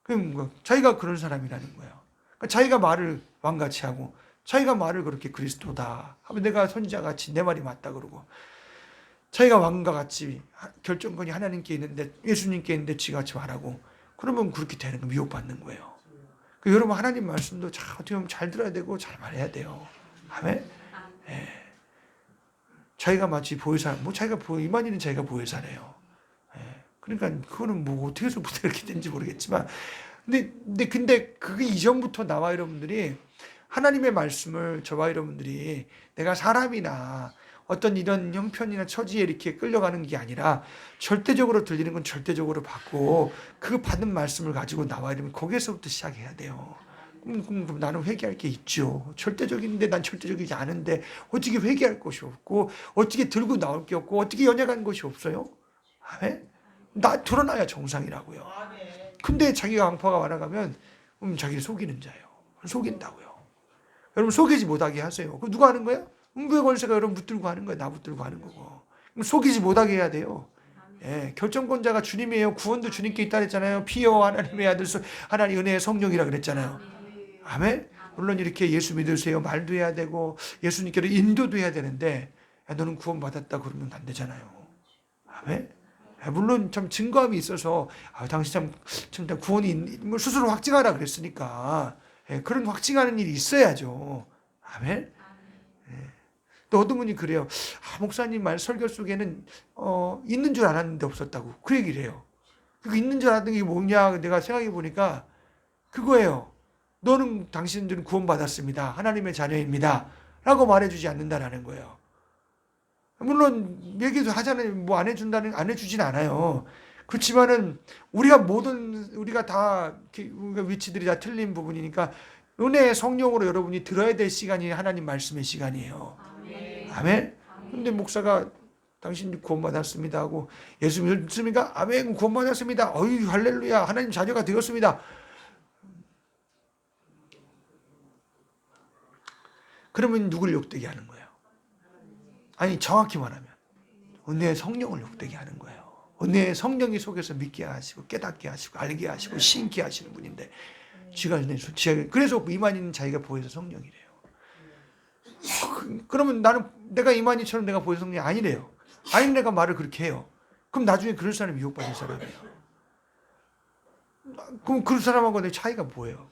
그럼 자기가 그런 사람이라는 거예요. 그러니까 자기가 말을 왕같이 하고 자기가 말을 그렇게 그리스도다 하면 내가 선지자같이 내 말이 맞다 그러고 자기가 왕과 같이 결정권이 하나님께 있는데 예수님께 있는데 지같이 말하고 그러면 그렇게 되는 거 미혹받는 거예요. 여러분 하나님 말씀도 어떻게 보면 잘 들어야 되고 잘 말해야 돼요. 아멘. 예. 자기가 마치 보혜사, 이만희는 자기가 보혜사래요. 예. 그러니까 그거는 어떻게 해서부터 이렇게 된지 모르겠지만 근데 그게 이전부터 나와 여러분들이 하나님의 말씀을 저와 여러분들이 내가 사람이나 어떤 이런 형편이나 처지에 이렇게 끌려가는 게 아니라 절대적으로 들리는 건 절대적으로 받고 그 받은 말씀을 가지고 나와야 되면 거기에서부터 시작해야 돼요. 그럼 나는 회개할 게 있죠. 절대적인데 난 절대적이지 않은데 어떻게 회개할 것이 없고 어떻게 들고 나올 게 없고 어떻게 연약한 것이 없어요? 아멘? 나 드러나야 정상이라고요. 근데 자기가 강파가 많아가면 자기를 속이는 자예요. 속인다고요. 여러분 속이지 못하게 하세요. 그럼 누가 하는 거예요? 음부의 권세가 여러분 붙들고 하는 거예요. 나 붙들고 하는 거고. 그럼 속이지 못하게 해야 돼요. 예, 결정권자가 주님이에요. 구원도 주님께 있다 그랬잖아요. 피여 하나님의 아들, 하나님 은혜의 성령이라 그랬잖아요. 아멘? 물론 이렇게 예수 믿으세요. 말도 해야 되고 예수님께로 인도도 해야 되는데 야, 너는 구원받았다 그러면 안 되잖아요. 아멘? 물론 참 증거함이 있어서 당신 참 구원이 스스로 확증하라 그랬으니까 그런 확증하는 일이 있어야죠. 아멘. 또 어떤 분이 그래요. 목사님 말 설교 속에는 있는 줄 알았는데 없었다고 그 얘기를 해요. 그 있는 줄 알았던 게 뭐냐 내가 생각해 보니까 그거예요. 너는 당신들은 구원받았습니다. 하나님의 자녀입니다. 라고 말해주지 않는다라는 거예요. 물론 얘기도 하잖아요. 뭐 안 해주진 않아요. 그렇지만은 우리가 다 우리가 위치들이 다 틀린 부분이니까 은혜의 성령으로 여러분이 들어야 될 시간이 하나님 말씀의 시간이에요. 아멘. 근데 목사가 당신 구원받았습니다 하고 예수 믿습니까? 아멘. 구원받았습니다. 어이 할렐루야. 하나님 자녀가 되었습니다. 그러면 누굴 욕되게 하는 거예요? 아니 정확히 말하면 은혜의 성령을 욕되게 하는 거예요. 은혜의 성령이 속에서 믿게 하시고 깨닫게 하시고 알게 하시고 신게 하시는 분인데 그래서 이만희는 자기가 보여서 성령이래요. 그러면 내가 이만희처럼 내가 보여서 성령이 아니래요. 아니 내가 말을 그렇게 해요. 그럼 나중에 그럴 사람이 유혹받을 사람이에요. 그럼 그 사람하고 내 차이가 뭐예요?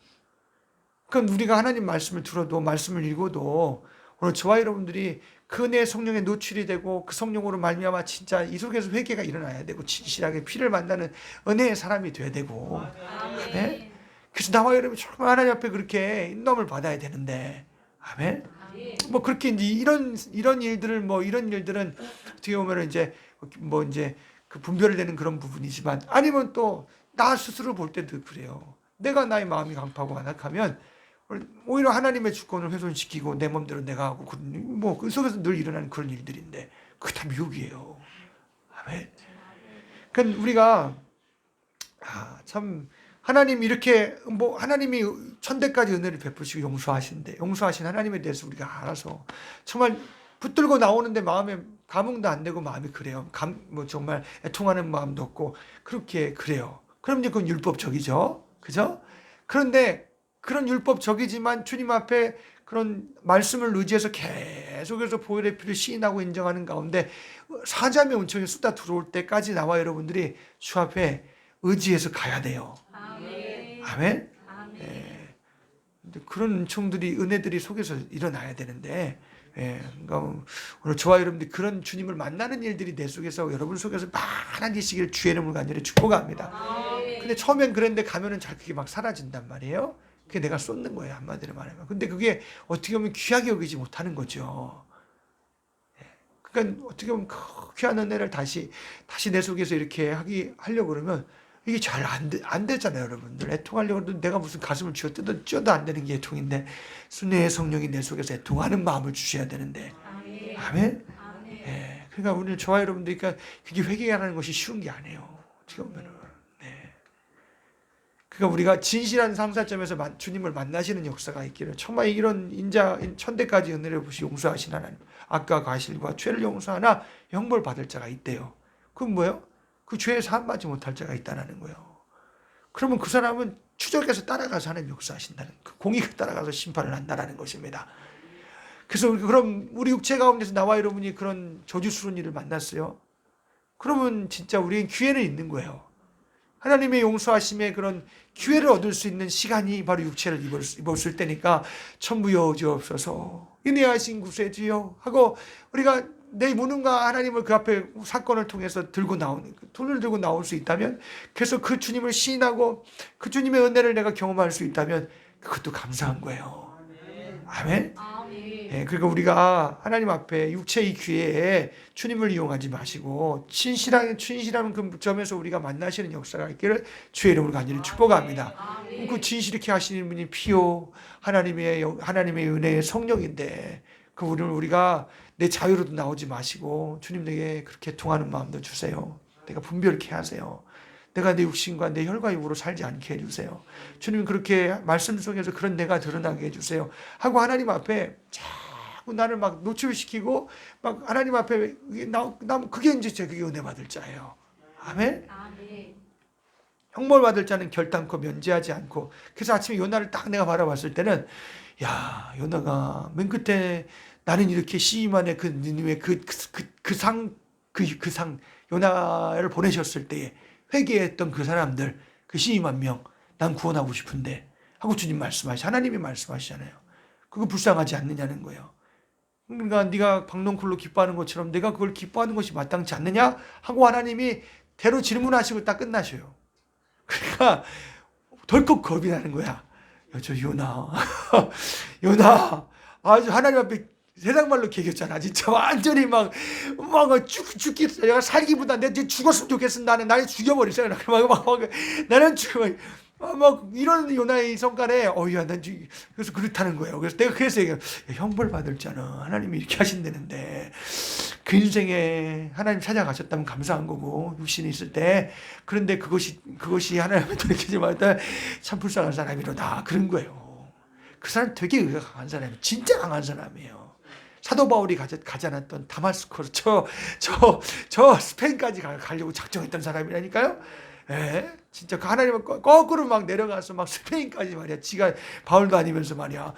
그러니까 우리가 하나님 말씀을 들어도 말씀을 읽어도 오늘 저와 여러분들이 그 은혜의 성령에 노출이 되고 그 성령으로 말미암아 진짜 이 속에서 회개가 일어나야 되고 진실하게 피를 만나는 은혜의 사람이 돼야 되고 아멘. 그래서 나와 여러분이 정말 하나님 앞에 그렇게 인도함을 받아야 되는데 아멘. 뭐 그렇게 이제 이런 일들은 어떻게 보면 이제 그 분별이 되는 그런 부분이지만 아니면 또 나 스스로 볼 때도 그래요. 내가 나의 마음이 강파하고 완악하면 오히려 하나님의 주권을 훼손시키고 내 맘대로 내가 하고 그 속에서 늘 일어나는 그런 일들인데 그게 다 미혹이에요. 아멘. 그러니까 우리가 참 하나님 이렇게 하나님이 천대까지 은혜를 베푸시고 용서하신 하나님에 대해서 우리가 알아서 정말 붙들고 나오는데 마음에 감흥도 안 되고 마음이 그래요. 정말 애통하는 마음도 없고 그렇게 그래요. 그럼 이제 그건 율법적이죠. 그죠? 그런데 그런 율법적이지만 주님 앞에 그런 말씀을 의지해서 계속해서 보혈의 피를 시인하고 인정하는 가운데 사자의 은총이 쏟아 들어올 때까지 나와 여러분들이 주 앞에 의지해서 가야 돼요. 아멘. 아멘. 그런 은총들이 은혜들이 속에서 일어나야 되는데 그러니까 오늘 저와 여러분들이 그런 주님을 만나는 일들이 내 속에서 여러분 속에서 많아지시기를 주의 이름을 간절히 축복합니다. 근데 처음엔 그랬는데 가면은 잘 그게 막 사라진단 말이에요. 그게 내가 쏟는 거예요. 한마디로 말하면. 근데 그게 어떻게 보면 귀하게 여기지 못하는 거죠. 그러니까 어떻게 보면 그 귀한 은혜를 다시 내 속에서 이렇게 하려고 그러면 이게 잘 안 되잖아요, 여러분들. 애통하려고 해도 내가 무슨 가슴을 쥐어도 안 되는 게 애통인데 순회의 성령이 내 속에서 애통하는 마음을 주셔야 되는데. 아멘? 예. 그러니까 오늘 저와 여러분들, 그러니까 그게 회개하는 것이 쉬운 게 아니에요. 어떻게 보면은. 네. 그러니까 우리가 진실한 상사점에서 주님을 만나시는 역사가 있기를 정말 이런 천대까지 은혜를 부시 용서하신 하나님, 악과 과실과 죄를 용서하나 형벌 받을 자가 있대요. 그건 뭐예요? 그 죄에 사함받지 못할 자가 있다는 거예요. 그러면 그 사람은 추적해서 따라가서 하나님 역사하신다는, 그 공의가 따라가서 심판을 한다는 것입니다. 그래서 그럼 우리 육체 가운데서 나와 여러분이 그런 저주스러운 일을 만났어요. 그러면 진짜 우리는 기회는 있는 거예요. 하나님의 용서하심에 그런 기회를 얻을 수 있는 시간이 바로 육체를 입었을 때니까 천부여 주옵소서 인내하신 구세주여 하고 우리가 내 무능과 하나님을 그 앞에 사건을 통해서 돈을 들고 나올 수 있다면, 그래서 그 주님을 시인하고 그 주님의 은혜를 내가 경험할 수 있다면 그것도 감사한 거예요. 아멘. 아멘. 예, 그러니까 우리가 하나님 앞에 육체의 기회에 주님을 이용하지 마시고 진실한 그 점에서 우리가 만나시는 역사가 있기를 주의 이름으로 간절히 축복합니다. 아멘. 그 진실하게 하시는 분이 피요 하나님의 은혜의 성령인데 그 우리가 내 자유로도 나오지 마시고 주님 내게 그렇게 통하는 마음도 주세요. 내가 분별케 하세요. 내가 내 육신과 내 혈과 육으로 살지 않게 해주세요. 주님 그렇게 말씀 속에서 그런 내가 드러나게 해주세요. 하고 하나님 앞에 자꾸 나를 막 노출시키고 막 하나님 앞에 그게 이제 그게 은혜 받을 자예요. 아멘. 아멘. 형벌 받을 자는 결단코 면제하지 않고. 그래서 아침에 요나를 딱 내가 바라봤을 때는 야 요나가 맨 끝에 나는 이렇게 시임안에 그 니느웨 그 상 요나를 보내셨을 때에 회개했던 그 사람들 그 시임한 명 난 구원하고 싶은데 하고 주님 하나님이 말씀하시잖아요. 그거 불쌍하지 않느냐는 거예요. 그러니까 네가 박농쿨로 기뻐하는 것처럼 내가 그걸 기뻐하는 것이 마땅치 않느냐 하고 하나님이 대로 질문하시고 딱 끝나셔요. 그러니까 덜컥 겁이 나는 거야. 저 요나 요나 아주 하나님 앞에 세상 말로 개겼잖아. 진짜 완전히 막 죽겠어. 내가 살기보다 내가 죽었으면 좋겠어. 나를 죽여버리세요. 나는 죽여. 막 이런 요나의 성간에 난 그래서 그렇다는 거예요. 그래서 내가 그래서 형벌 받을 자는 하나님이 이렇게 하신다는데 그 인생에 하나님 찾아가셨다면 감사한 거고 육신이 있을 때 그런데 그것이 하나님한테 돌이키지 말때 참 불쌍한 사람이로다 그런 거예요. 그 사람 되게 의가 강한 사람이에요. 진짜 강한 사람이에요. 사도 바울이 가지 않았던 다마스코스 저 스페인까지 가려고 작정했던 사람이라니까요. 예, 진짜 그 하나님은 거꾸로 막 내려가서 막 스페인까지 말이야. 지가 바울도 아니면서 말이야.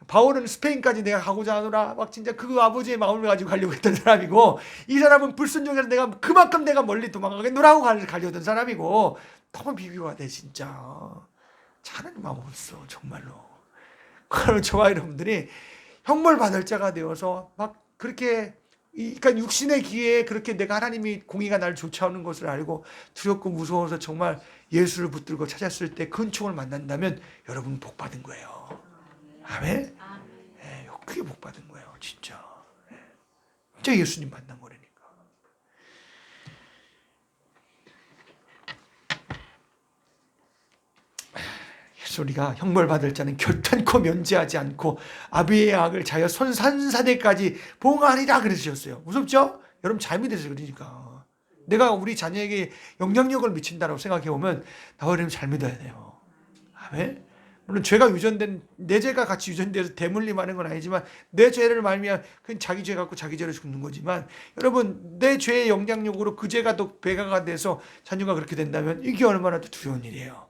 바울은 스페인까지 내가 가고자 하노라 막 진짜 그 아버지의 마음을 가지고 가려고 했던 사람이고 이 사람은 불순종해서 내가 그만큼 내가 멀리 도망가겠노라고 가려던 사람이고 너무 비교가 돼 진짜. 하나님 마음 없어 정말로. 그럼 저와 여러분들이 형벌 받을 자가 되어서 막 그렇게 그러니까 육신의 기회에 그렇게 내가 하나님이 공의가 나를 쫓아오는 것을 알고 두렵고 무서워서 정말 예수를 붙들고 찾았을 때 그 은총을 만난다면 여러분 복 받은 거예요. 아멘. 예, 그게 복 받은 거예요, 진짜. 예. 진짜 예수님 만난 거라니까. 그래서 우리가 형벌 받을 자는 결단코 면제하지 않고 아비의 악을 자여 손산사대까지 봉하리라 그러셨어요. 무섭죠? 여러분 잘 믿으세요. 그러니까 내가 우리 자녀에게 영향력을 미친다고 생각해 보면 나와 여러분 잘 믿어야 돼요. 아멘. 물론 죄가 유전된 내 죄가 같이 유전돼서 대물림하는 건 아니지만 내 죄를 말미암아 그건 자기 죄 갖고 자기 죄로 죽는 거지만 여러분 내 죄의 영향력으로 그 죄가 또 배가가 돼서 자녀가 그렇게 된다면 이게 얼마나 또 두려운 일이에요.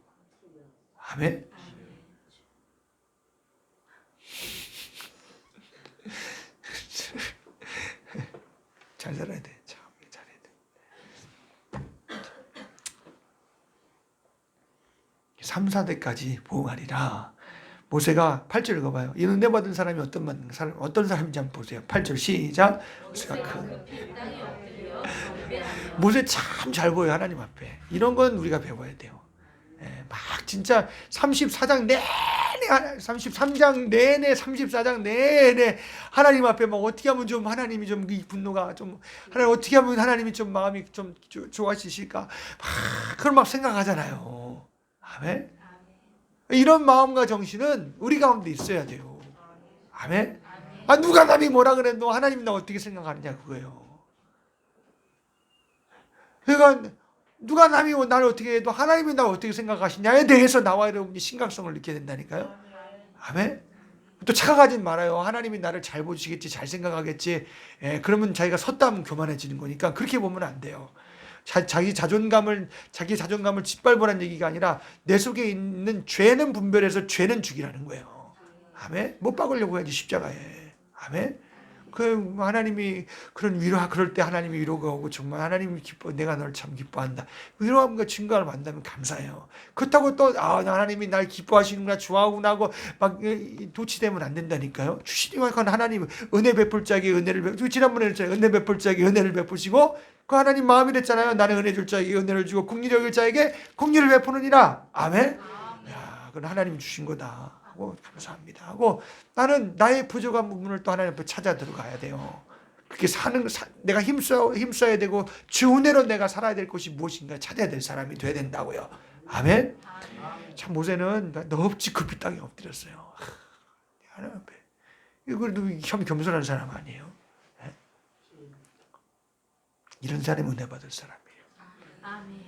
아멘. 잘 살아야 돼. 참 잘해야 돼. 3, 4대까지 보응하리라. 모세가 8절 읽어봐요. 이 은혜 받은 사람이 어떤 사람인지 한번 보세요. 8절 시작. 모세 참 잘 보여요. 하나님 앞에. 이런 건 우리가 배워야 돼요. 막 진짜 33장 내내 34장 내내 하나님 앞에 막 어떻게 하면 좀 하나님이 좀 이 분노가 좀 하나님 어떻게 하면 하나님이 좀 마음이 좀 좋아지실까 막 그걸 막 생각하잖아요. 아멘. 이런 마음과 정신은 우리 가운데 있어야 돼요. 아멘. 누가 남이 뭐라 그래도 하나님 나 어떻게 생각하느냐 그거예요. 그러니까 누가 남이 나를 어떻게 해도 하나님이 나를 어떻게 생각하시냐에 대해서 나와 여러분이 심각성을 느끼게 된다니까요. 아멘. 또 착각하지 말아요. 하나님이 나를 잘 보시겠지, 잘 생각하겠지. 그러면 자기가 섰다면 교만해지는 거니까 그렇게 보면 안 돼요. 자기 자존감을 짓밟으라는 얘기가 아니라 내 속에 있는 죄는 분별해서 죄는 죽이라는 거예요. 아멘. 못 박으려고 해야지 십자가에. 아멘. 그 하나님이 그럴 때 하나님이 위로가 오고 정말 하나님이 기뻐 내가 너를 참 기뻐한다 위로함과 증거를 만나면 감사해요. 그렇다고 또 하나님이 날 기뻐하시는구나 좋아하구나 하고 막 도취되면 안 된다니까요. 주시니까 하나님 은혜 베풀 자에게 은혜를 지난번에 은혜 베풀 자에게 은혜를 베푸시고 그 하나님 마음이 됐잖아요. 나는 은혜 줄 자에게 은혜를 주고 국리를 여길 자에게 국리를 베푸느니라. 아멘. 야, 그건 하나님이 주신 거다. 하고 감사합니다 하고 나는 나의 부족한 부분을 또 하나님 앞에 찾아 들어가야 돼요. 그렇게 내가 힘써야 되고 주 은혜로 내가 살아야 될 것이 무엇인가 찾아야 될 사람이 돼야 된다고요. 아멘. 참 모세는 넙지 급히 땅에 엎드렸어요. 하나님 앞에. 그래도 겸손한 사람 아니에요. 네? 이런 사람이 은혜 받을 사람이에요. 아멘.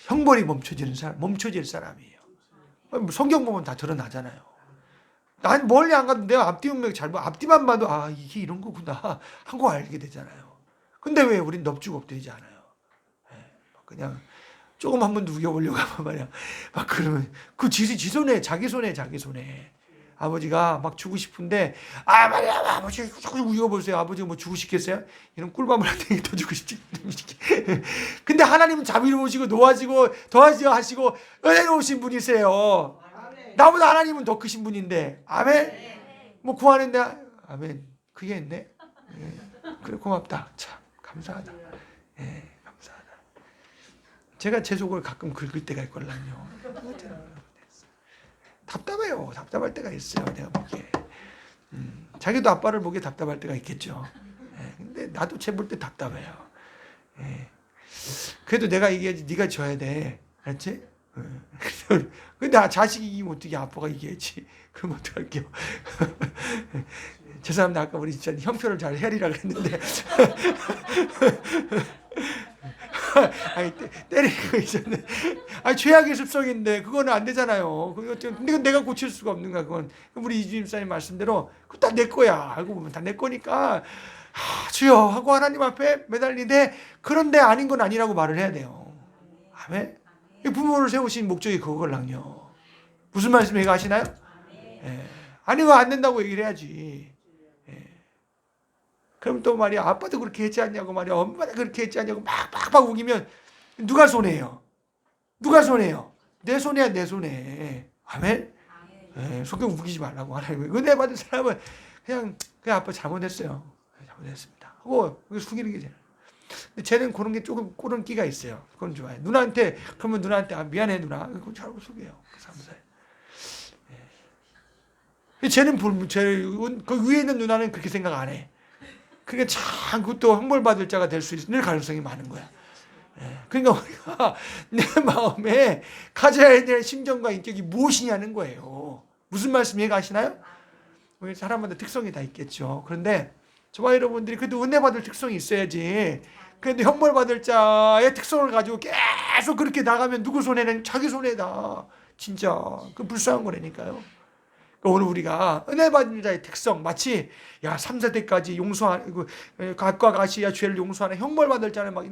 형벌이 멈춰질 사람이에요. 성경 보면 다 드러나잖아요. 난 멀리 안 가도 내가 앞뒤만 봐도 아 이게 이런 거구나 하고 알게 되잖아요. 근데 왜 우린 넙죽업되지 않아요? 그냥 조금 한번 누겨보려고 하면 말이야. 막 그러면 그 지 손에 자기 손에 아버지가 막 주고 싶은데 말이야 아버지 조금 우겨보세요. 아버지가 뭐 주고 싶겠어요? 이런 꿀밤을 한 대 더 주고 싶지. 근데 하나님은 자비로우시고 도와지고 하시고 은혜로우신 분이세요. 나보다 하나님은 더 크신 분인데 아멘. 뭐 구하는데 아멘. 그게 있네. 그래 고맙다. 참 감사하다. 감사하다. 제가 제 속을 가끔 긁을 때가 있걸랑요. 답답해요. 답답할 때가 있어요. 내가 보기에. 자기도 아빠를 보기에 답답할 때가 있겠죠. 근데 나도 쟤 볼 때 답답해요. 그래도 내가 이겨야지. 네가 져야 돼. 알았지? 근데 자식이 이기면 어떻게 아빠가 이겨야지. 그럼 어떡할게요. 죄송합니다. 아까 우리 진짜 형편을 잘 헤리라 그랬는데 아니 때리고 있었네. 죄악의 습성인데 그거는 안 되잖아요. 근데 내가 고칠 수가 없는 거야. 그건 우리 이주임 사님 말씀대로 그거 다 내 거야. 알고 보면 다 내 거니까 주여 하고 하나님 앞에 매달리는데 그런데 아닌 건 아니라고 말을 해야 돼요. 아멘. 부모를 세우신 목적이 그거걸랑요. 무슨 말씀 얘가 하시나요? 아니면 안 된다고 얘기를 해야지. 그럼 또 말이야 아빠도 그렇게 했지 않냐고 말이야 엄마도 그렇게 했지 않냐고 막 우기면 누가 손해요? 누가 손해요? 내 손해야 내 손해. 아멘. 성경 우기지 말라고 하나님. 은혜 받은 사람은 그냥 아빠 잘못했어요. 잘못했습니다. 하고 숙이는 게 돼. 근데 쟤는 그런 게 조금 그런 끼가 있어요. 그건 좋아요. 누나한테 그러면 누나한테 미안해 누나. 그건 잘못 속여요. 쟤는 그 위에 있는 누나는 그렇게 생각 안 해. 그러니까 참 그것도 형벌받을 자가 될 수 있을 가능성이 많은 거야. 그러니까 우리가 내 마음에 가져야 될 심정과 인격이 무엇이냐는 거예요. 무슨 말씀 이해가 가시나요? 우리 사람마다 특성이 다 있겠죠. 그런데 저와 여러분들이 그래도 은혜 받을 특성이 있어야지. 그런데 형벌 받을 자의 특성을 가지고 계속 그렇게 나가면 누구 손해는 자기 손해다. 진짜 그 불쌍한 거라니까요. 오늘 우리가 은혜 받는 자의 특성 마치 3, 4대까지 용서하는 갓과 가시야 죄를 용서하는 형벌 받을 자는 막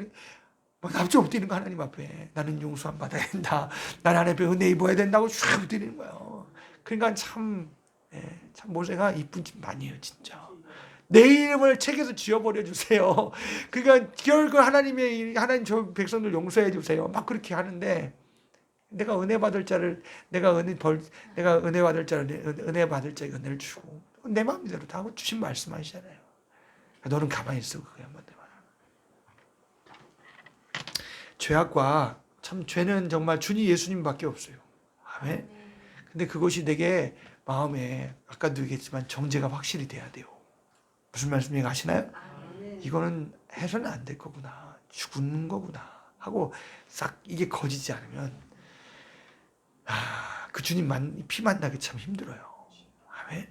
납작 엎드리는 거 하나님 앞에 나는 용서함 받아야 된다. 나는 하나님 앞에 은혜 입어야 된다고 쭉 엎드리는 거예요. 그러니까 참 모세가 이쁜 집 많이에요 진짜. 내 이름을 책에서 지워버려 주세요. 그러니까 결국 하나님 저 백성들 용서해 주세요. 막 그렇게 하는데 내가 은혜 받을 자를 내가 은혜 받을 자를 은혜 받을 자에게 은혜를 주고 내 마음대로 다 하고 주신 말씀하시잖아요. 너는 가만히 있어 그게 한번 더 말하면. 죄악과 참 죄는 정말 주님 예수님밖에 없어요. 아멘. 근데 그것이 내게 마음에 아까도 얘기했지만 정죄가 확실히 돼야 돼요. 무슨 말씀인지 아시나요? 이거는 해서는 안 될 거구나. 죽는 거구나. 하고 싹 이게 거지지 않으면 그 주님 피 만나기 참 힘들어요. 아멘.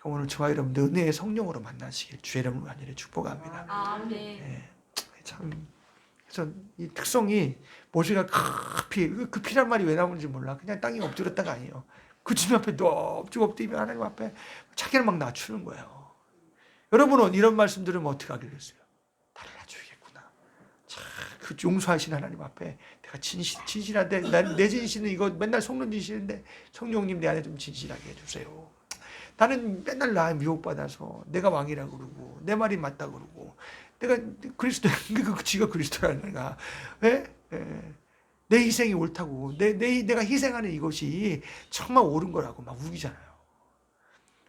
오늘 저와 여러분들 은혜의 성령으로 만나시길 주의 이름으로 간절히 축복합니다. 아멘. 참 그래서 이 특성이 모세가 그 피란 말이 왜 나오는지 몰라. 그냥 땅에 엎드렸다가 아니에요. 그 주님 앞에 넙죽 엎드리면 하나님 앞에 자기를 막 낮추는 거예요. 여러분은 이런 말씀 들으면 어떻게 하겠어요? 나를 낮추겠구나. 참 그 용서하신 하나님 앞에 내가 진실한데 내 진실은 이거 맨날 속는 진실인데 성령님 내 안에 좀 진실하게 해주세요. 나는 맨날 나 미혹받아서 내가 왕이라고 그러고 내 말이 맞다고 그러고 내가 그리스도 지가 그리스도라는 내가 내 희생이 옳다고 내가 희생하는 이것이 정말 옳은 거라고 막 우기잖아요.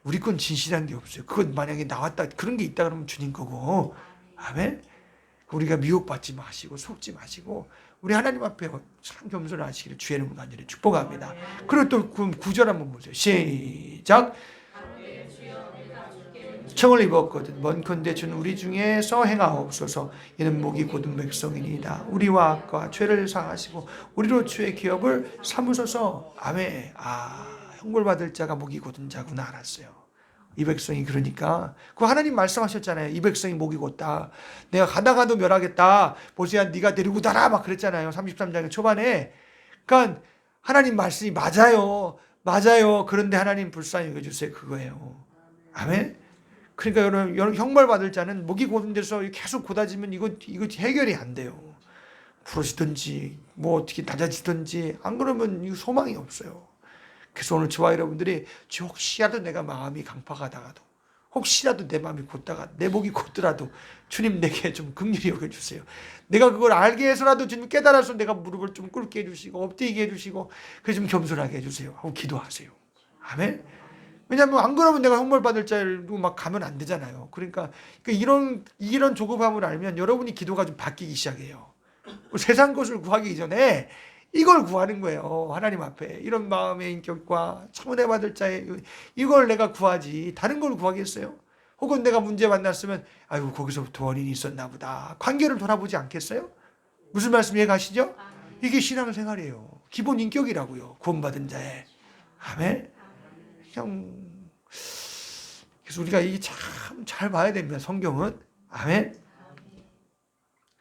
우리 건 진실한 게 없어요. 그건 만약에 나왔다 그런 게 있다 그러면 주님 거고 아멘. 우리가 미혹받지 마시고 속지 마시고 우리 하나님 앞에 참 겸손하시기를 주의 이름으로 간절히 축복합니다. 그리고 또 9절 한번 보세요. 시작. 청을 입었거든 원컨대 주는 우리 중에서 행하옵소서. 이는 목이 곧은 백성이니이다. 우리와 악과 죄를 사하시고 우리로 주의 기업을 삼으소서. 아멘. 형벌받을 자가 목이 곧은 자구나 알았어요. 이 백성이 그러니까 그 하나님 말씀하셨잖아요. 이 백성이 목이 곧다. 내가 가다가도 멸하겠다. 보세요, 네가 데리고 다라 막 그랬잖아요. 33장 초반에. 그러니까 하나님 말씀이 맞아요. 맞아요. 그런데 하나님 불쌍히 여겨주세요. 그거예요. 아멘. 그러니까 여러분 형벌 받을 자는 목이 곧은 데서 계속 곧아지면 이거 해결이 안 돼요. 부러지든지 뭐 어떻게 낮아지든지 안 그러면 이거 소망이 없어요. 그래서 오늘 저와 여러분들이 혹시라도 내가 마음이 강팍하다가도 혹시라도 내 마음이 곧다가 내 목이 곧더라도 주님 내게 좀 긍휼히 여겨주세요. 내가 그걸 알게 해서라도 주님 깨달아서 내가 무릎을 좀 꿇게 해주시고 엎드리게 해주시고 그래서 좀 겸손하게 해주세요 하고 기도하세요. 아멘. 왜냐하면 안 그러면 내가 형벌 받을 자로 막 가면 안 되잖아요. 그러니까 이런 조급함을 알면 여러분이 기도가 좀 바뀌기 시작해요. 세상 것을 구하기 이전에 이걸 구하는 거예요. 하나님 앞에 이런 마음의 인격과 청은혜 받을 자의 이걸 내가 구하지 다른 걸 구하겠어요? 혹은 내가 문제 만났으면 아이고 거기서부터 원인이 있었나 보다. 관계를 돌아보지 않겠어요? 무슨 말씀 이해가시죠? 이게 신앙생활이에요. 기본 인격이라고요. 구원받은 자의. 아멘. 그래서 우리가 이게 참 잘 봐야 됩니다. 성경은. 아멘.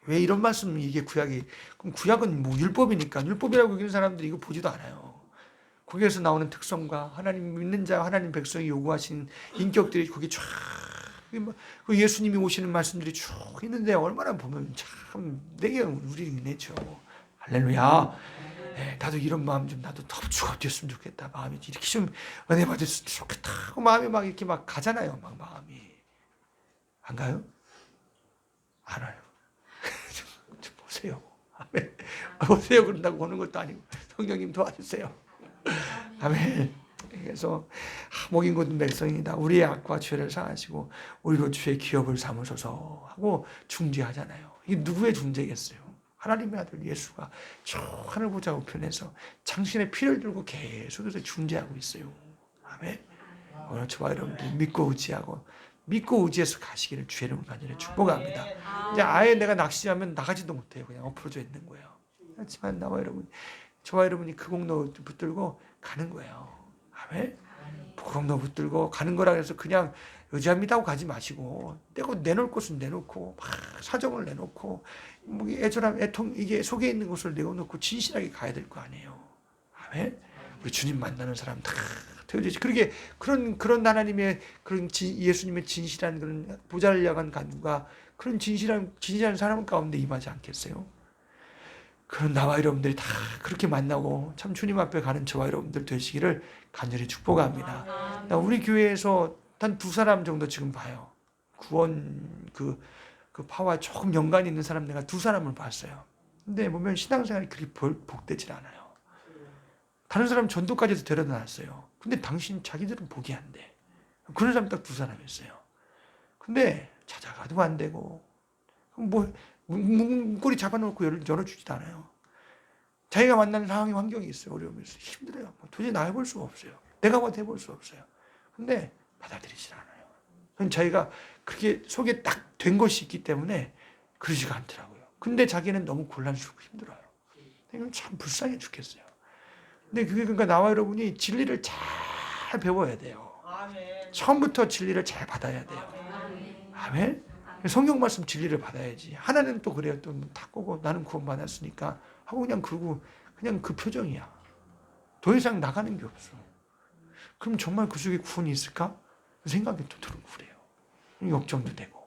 왜 이런 말씀 이게 구약이 그럼 구약은 뭐 율법이니까 율법이라고 여기는 사람들이 이거 보지도 않아요. 거기에서 나오는 특성과 하나님 믿는 자 하나님 백성이 요구하신 인격들이 거기 쫙 예수님이 오시는 말씀들이 쭉 있는데 얼마나 보면 참 내게 우리 은혜죠. 할렐루야. 나도 이런 마음 좀 나도 더 주업되었으면 좋겠다. 마음이 이렇게 좀 은혜 받았으면 좋겠다. 마음이 막 이렇게 막 가잖아요. 막 마음이 안 가요? 안 와요. 좀 보세요. 아멘. 보세요 그런다고 보는 것도 아니고 성령님 도와주세요. 아멘. 그래서 목인 곧은 백성이다. 우리의 악과 죄를 사하시고 우리로 주의 기업을 삼으소서 하고 중재하잖아요. 이게 누구의 중재겠어요? 하나님의 아들 예수가 저 하늘 보좌 우편에서 당신의 피를 들고 계속해서 중재하고 있어요. 아멘. 오늘 저와 여러분들 믿고 의지해서 가시기를 주의 이름으로 간절히 축복합니다. 이제 아예 내가 낚시하면 나가지도 못해요. 그냥 엎어져 있는 거예요. 하지만 저와 여러분이 그 공로 붙들고 가는 거예요. 아멘. 공로 붙들고 가는 거라 해서 그냥 의지합니다 하고 가지 마시고 내놓을 것은 내놓고 막 사정을 내놓고 뭐 애절함 애통 이게 속에 있는 것을 내어놓고 진실하게 가야 될 거 아니에요. 아멘. 우리 주님 만나는 사람 다 되어지지. 그렇게 그런 하나님의 그런 예수님의 진실한 그런 보좌를 향한 간구가 그런 진실한 사람 가운데 임하지 않겠어요? 그런 나와 여러분들이 다 그렇게 만나고 참 주님 앞에 가는 저와 여러분들 되시기를 간절히 축복합니다. 우리 교회에서 단 2사람 정도 지금 봐요. 구원 그 파와 조금 연관이 있는 사람 내가 2사람을 봤어요. 근데 보면 신앙생활이 그렇게 복되질 않아요. 다른 사람 전도까지도 데려다 놨어요. 근데 자기들은 복이 안 돼. 그런 사람 딱 2사람이었어요. 근데 찾아가도 안 되고 뭐 문고리 잡아놓고 열어주지도 않아요. 자기가 만나는 상황이 환경이 있어요. 어려움이 있어요. 힘들어요. 도저히 나 해볼 수가 없어요. 내가 봐도 해볼 수 없어요. 근데 받아들이질 않아요. 자기가 그렇게 속에 딱 된 것이 있기 때문에 그러지가 않더라고요. 근데 자기는 너무 곤란스럽고 힘들어요. 참 불쌍해 죽겠어요. 근데 그게 그러니까 나와 여러분이 진리를 잘 배워야 돼요. 처음부터 진리를 잘 받아야 돼요. 아멘. 성경 말씀 진리를 받아야지. 하나는 또 그래요. 또 다 꼬고 나는 구원받았으니까 하고 그냥 그러고 그냥 그 표정이야. 더 이상 나가는 게 없어. 그럼 정말 그 속에 구원이 있을까? 생각이 또 들고 그래요. 걱정도 되고.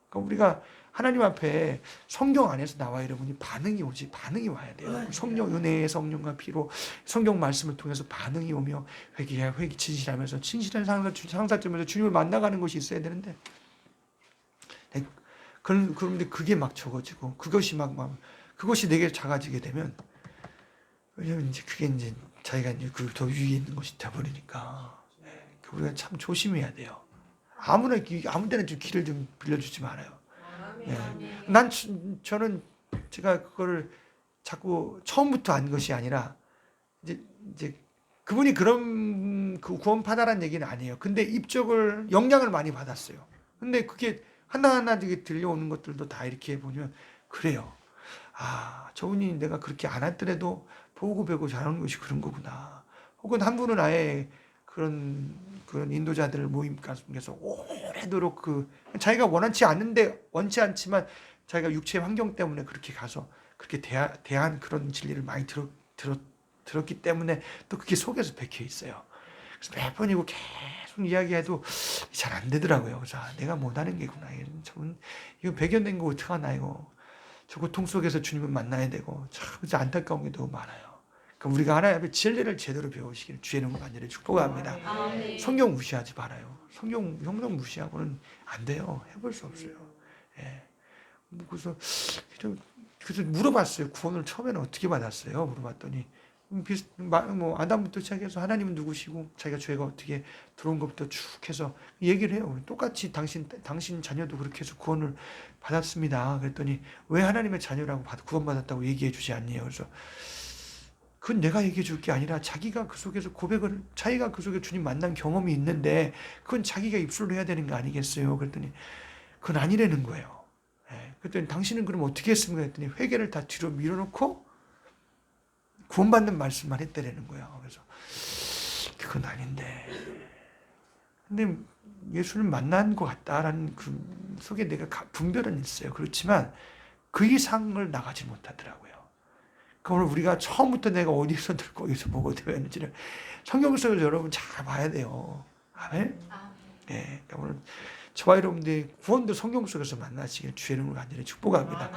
그러니까 우리가 하나님 앞에 성경 안에서 나와 여러분이 반응이 와야 돼요. 성령 은혜의 성령과 피로 성경 말씀을 통해서 반응이 오며 회개 진실하면서 진실한 상사점에서 주님을 만나가는 것이 있어야 되는데 그런데 그게 막 적어지고 그것이 내게 작아지게 되면 왜냐면 이제 그게 이제 자기가 이제 그 더 위에 있는 것이 되버리니까 우리가 참 조심해야 돼요. 아무 데나 좀 길을 좀 빌려주지 말아요. 저는 제가 그거를 자꾸 처음부터 안 것이 아니라 이제 그분이 그런 그 구원받아라는 얘기는 아니에요. 근데 입적을 영향을 많이 받았어요. 근데 그게 하나하나 이게 들려오는 것들도 다 이렇게 보면 그래요. 아, 저분이 내가 그렇게 안 했더라도 보고 배우고 잘하는 것이 그런 거구나. 혹은 한 분은 아예 그런 인도자들 모임 가서 오래도록 자기가 원치 않지만 자기가 육체의 환경 때문에 그렇게 가서 그렇게 대한 그런 진리를 많이 들었기 때문에 또 그게 속에서 박혀 있어요. 그래서 몇 번이고 계속 이야기해도 잘 안 되더라고요. 그래서 내가 못하는 게구나. 이거 배견된 거 어떡하나 이거. 저 고통 속에서 주님을 만나야 되고 참 안타까운 게 너무 많아요. 그러니까 우리가 하나님 앞에 진리를 제대로 배우시기를 주의 이름으로 간절히 축복합니다. 성경 무시하지 말아요. 성경 무시하고는 안 돼요. 해볼 수 없어요. 예. 그래서 물어봤어요. 구원을 처음에는 어떻게 받았어요? 물어봤더니 아담부터 시작해서 하나님은 누구시고 자기가 죄가 어떻게 들어온 것부터 쭉 해서 얘기를 해요. 똑같이 당신 자녀도 그렇게 해서 구원을 받았습니다. 그랬더니 왜 하나님의 자녀라고 구원받았다고 얘기해 주지 않니요? 그래서 그건 내가 얘기해 줄 게 아니라 자기가 그 속에서 자기가 그 속에 주님 만난 경험이 있는데 그건 자기가 입술로 해야 되는 거 아니겠어요? 그랬더니 그건 아니라는 거예요. 그랬더니 당신은 그럼 어떻게 했습니까? 그랬더니 회개를 다 뒤로 밀어놓고 구원받는 말씀만 했다라는 거예요. 그래서 그건 아닌데. 근데 예수를 만난 것 같다라는 그 속에 내가 분별은 있어요. 그렇지만 그 이상을 나가지 못하더라고요. 그러니까 오늘 우리가 처음부터 내가 어디서 들고 어디서 보고 되었는지를 성경 속에서 여러분 잘 봐야 돼요. 아멘? 예, 그러니까 오늘 저와 여러분들이 구원도 성경 속에서 만나시길 주의 이름으로 간절히 축복합니다.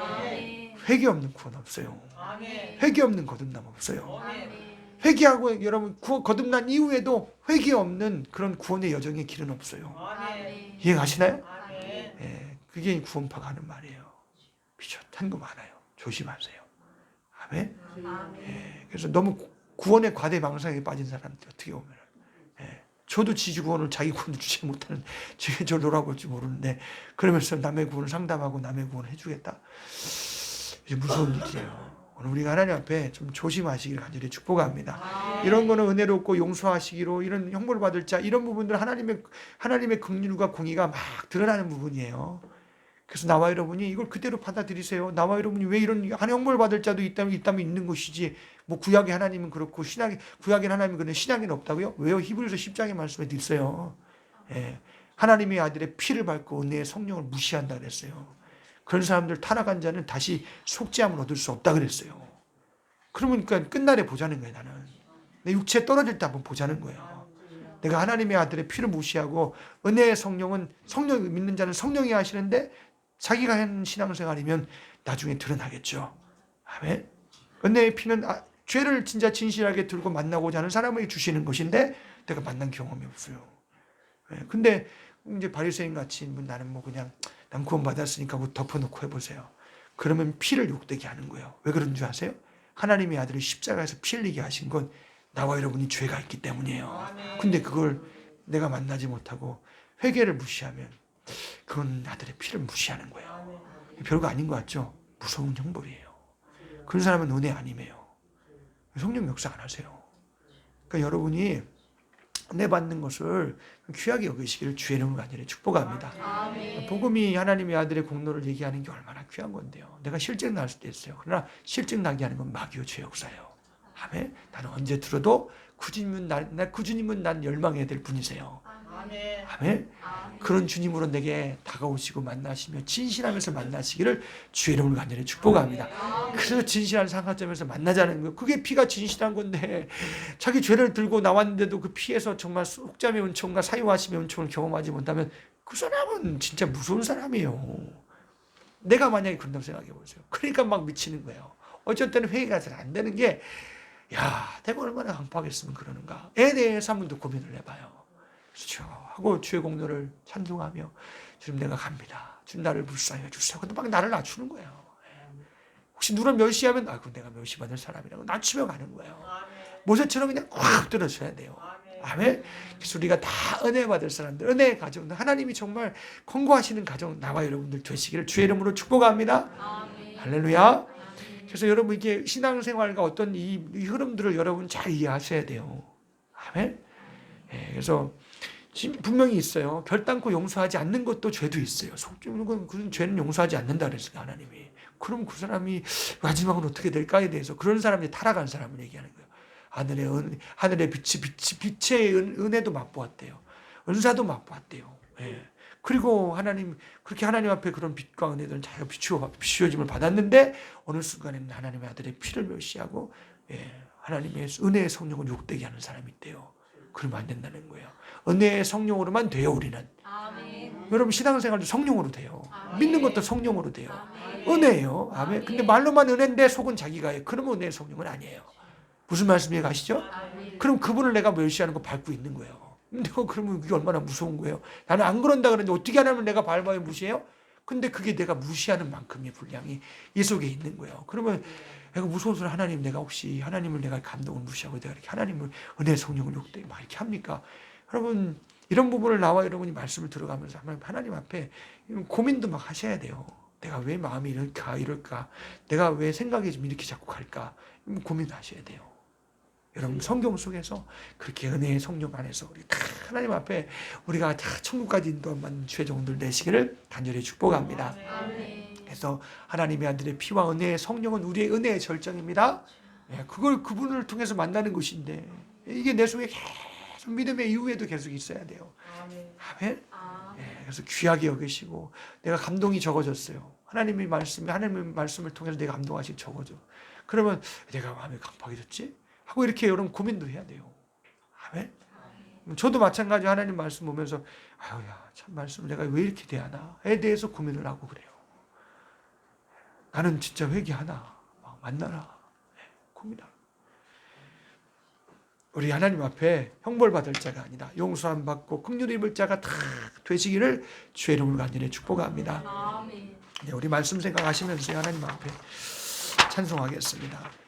회개 없는 구원 없어요. 회개 없는 거듭남 없어요. 회개하고 여러분 거듭난 이후에도 회개 없는 그런 구원의 여정의 길은 없어요. 이해가시나요? 예, 그게 구원파가 하는 말이에요. 비슷한 거 많아요. 조심하세요. 아멘? 예, 그래서 너무 구원의 과대망상에 빠진 사람들 어떻게 보면 저도 지구원을 자기 구원을 주지 못하는 제가 저를 놀아볼지 모르는데 그러면서 남의 구원을 상담하고 남의 구원을 해주겠다. 이제 무서운 일이에요. 오늘 우리가 하나님 앞에 좀 조심하시기를 간절히 축복합니다. 이런 거는 은혜롭고 용서하시기로 이런 형벌을 받을 자 이런 부분들 하나님의 긍휼과 공의가 막 드러나는 부분이에요. 그래서 나와 여러분이 이걸 그대로 받아들이세요. 나와 여러분이 왜 이런 형벌을 받을 자도 있다면 있는 것이지 뭐 구약의 하나님은 그렇고 구약의 하나님은 그런 신약에는 없다고요? 왜요? 히브리서 10장의 말씀에 있어요. 예. 하나님의 아들의 피를 밟고 은혜의 성령을 무시한다 그랬어요. 그런 사람들 타락한 자는 다시 속죄함을 얻을 수 없다 그랬어요. 그러니까 끝날에 보자는 거예요. 나는 내 육체 떨어질 때 한번 보자는 거예요. 내가 하나님의 아들의 피를 무시하고 은혜의 성령 믿는 자는 성령이 하시는데 자기가 한 신앙생활이면 나중에 드러나겠죠. 아멘. 은혜의 피는 죄를 진짜 진실하게 들고 만나고자 하는 사람에게 주시는 것인데 내가 만난 경험이 없어요. 근데 이제 바리새인 같이 나는 뭐 그냥 난 구원 받았으니까 뭐 덮어놓고 해보세요. 그러면 피를 욕되게 하는 거예요. 왜 그런 줄 아세요? 하나님의 아들이 십자가에서 피 흘리게 하신 건 나와 여러분이 죄가 있기 때문이에요. 근데 그걸 내가 만나지 못하고 회개를 무시하면 그건 아들의 피를 무시하는 거예요. 별거 아닌 것 같죠? 무서운 형벌이에요. 그런 사람은 은혜 아니에요. 성령 역사 안 하세요. 그러니까 여러분이 은혜 받는 것을 귀하게 여기시기를 주의 이름으로 간절히 축복합니다. 아멘. 복음이 하나님의 아들의 공로를 얘기하는 게 얼마나 귀한 건데요. 내가 실증 날 수도 있어요. 그러나 실증 나게 하는 건 마귀의 죄 역사예요. 아멘. 나는 언제 들어도 그 주님은 난 열망해야 될 분이세요. 아멘. 아멘. 그런 주님으로 내게 다가오시고 만나시며 진실하면서 만나시기를 주의 이름으로 간절히 축복합니다. 그래서 진실한 상하점에서 만나자는 거예요. 그게 피가 진실한 건데 자기 죄를 들고 나왔는데도 그 피에서 정말 속죄의 은총과 사유하심의 은총을 경험하지 못하면 그 사람은 진짜 무서운 사람이에요. 내가 만약에 그런다고 생각해 보세요. 그러니까 막 미치는 거예요. 어쩔 때는 회개가 잘 안 되는 게 내가 얼마나 강팍했으면 그러는가에 대해서 한 번 더 고민을 해봐요. 그렇죠. 하고 주의 공로를 찬송하며 주님 내가 갑니다. 주님 나를 불쌍히 해주세요. 근데 막 나를 낮추는 거예요. 혹시 누를 멸시하면 그럼 내가 멸시받을 사람이라고 낮추며 가는 거예요. 모세처럼 그냥 확 들어줘야 돼요. 아멘. 그래서 우리가 다 은혜 받을 사람들, 은혜의 가정, 하나님이 정말 권고하시는 가정 나와 여러분들 되시기를 주의 이름으로 축복합니다. 할렐루야. 그래서 여러분 이게 신앙생활과 어떤 이 흐름들을 여러분 잘 이해하셔야 돼요. 아멘. 예, 그래서 지금 분명히 있어요. 결단코 용서하지 않는 것도 죄도 있어요. 속죄는 그런 죄는 용서하지 않는다 그랬어요, 하나님이. 그럼 그 사람이 마지막은 어떻게 될까에 대해서 그런 사람이 타락한 사람을 얘기하는 거예요. 하늘의 빛의 은혜도 맛보았대요. 은사도 맛보았대요. 예. 그리고 그렇게 하나님 앞에 그런 빛과 은혜들은 자기가 비추어짐을 받았는데 어느 순간에는 하나님의 아들의 피를 멸시하고, 하나님의 은혜의 성령을 욕되게 하는 사람이 있대요. 그러면 안 된다는 거예요. 은혜의 성령으로만 돼요, 우리는. 아멘. 여러분 신앙생활도 성령으로 돼요. 아멘. 믿는 것도 성령으로 돼요. 아멘. 은혜예요. 아멘. 근데 말로만 은혜인데 속은 자기가 해요. 그러면 은혜의 성령은 아니에요. 무슨 말씀 이해가시죠? 아멘. 그럼 그분을 내가 멸시하는 거 밟고 있는 거예요. 근데 그러면 그게 얼마나 무서운 거예요. 나는 안 그런다 그러는데 어떻게 하냐면 내가 밟아요, 무시해요? 근데 그게 내가 무시하는 만큼의 분량이 이 속에 있는 거예요. 그러면 내가 무서워서 내가 혹시 하나님을 내가 감동을 무시하고 내가 이렇게 하나님을 은혜의 성령을 욕되게 막 이렇게 합니까? 여러분 이런 부분을 나와 여러분이 말씀을 들어가면서 하나님 앞에 고민도 막 하셔야 돼요. 내가 왜 마음이 이럴까? 내가 왜 생각이 좀 이렇게 자꾸 갈까? 고민하셔야 돼요. 여러분 성경 속에서 그렇게 은혜의 성령 안에서 우리 다 하나님 앞에 우리가 다 천국까지 인도하는 최종들 되시기를 간절히 축복합니다. 아멘. 그래서 하나님의 아들의 피와 은혜의 성령은 우리의 은혜의 절정입니다. 그걸 그분을 통해서 만나는 것인데 이게 내 속에 계속 믿음의 이후에도 계속 있어야 돼요. 아멘. 그래서 귀하게 여기시고 내가 감동이 적어졌어요. 하나님의 말씀을 통해서 내가 감동하시고 적어져. 그러면 내가 마음이 강팍해졌지? 하고 이렇게 여러분 고민도 해야 돼요. 아멘. 저도 마찬가지 하나님 말씀 보면서 아유야 참 말씀 내가 왜 이렇게 대하나에 대해서 고민을 하고 그래요. 나는 진짜 회개하나 만나라 고민하라. 우리 하나님 앞에 형벌받을 자가 아니라 용서함 받고 긍휼히 입을 자가 다 되시기를 주의 이름으로 간절히 축복합니다. 아멘. 우리 말씀 생각하시면서 하나님 앞에 찬송하겠습니다.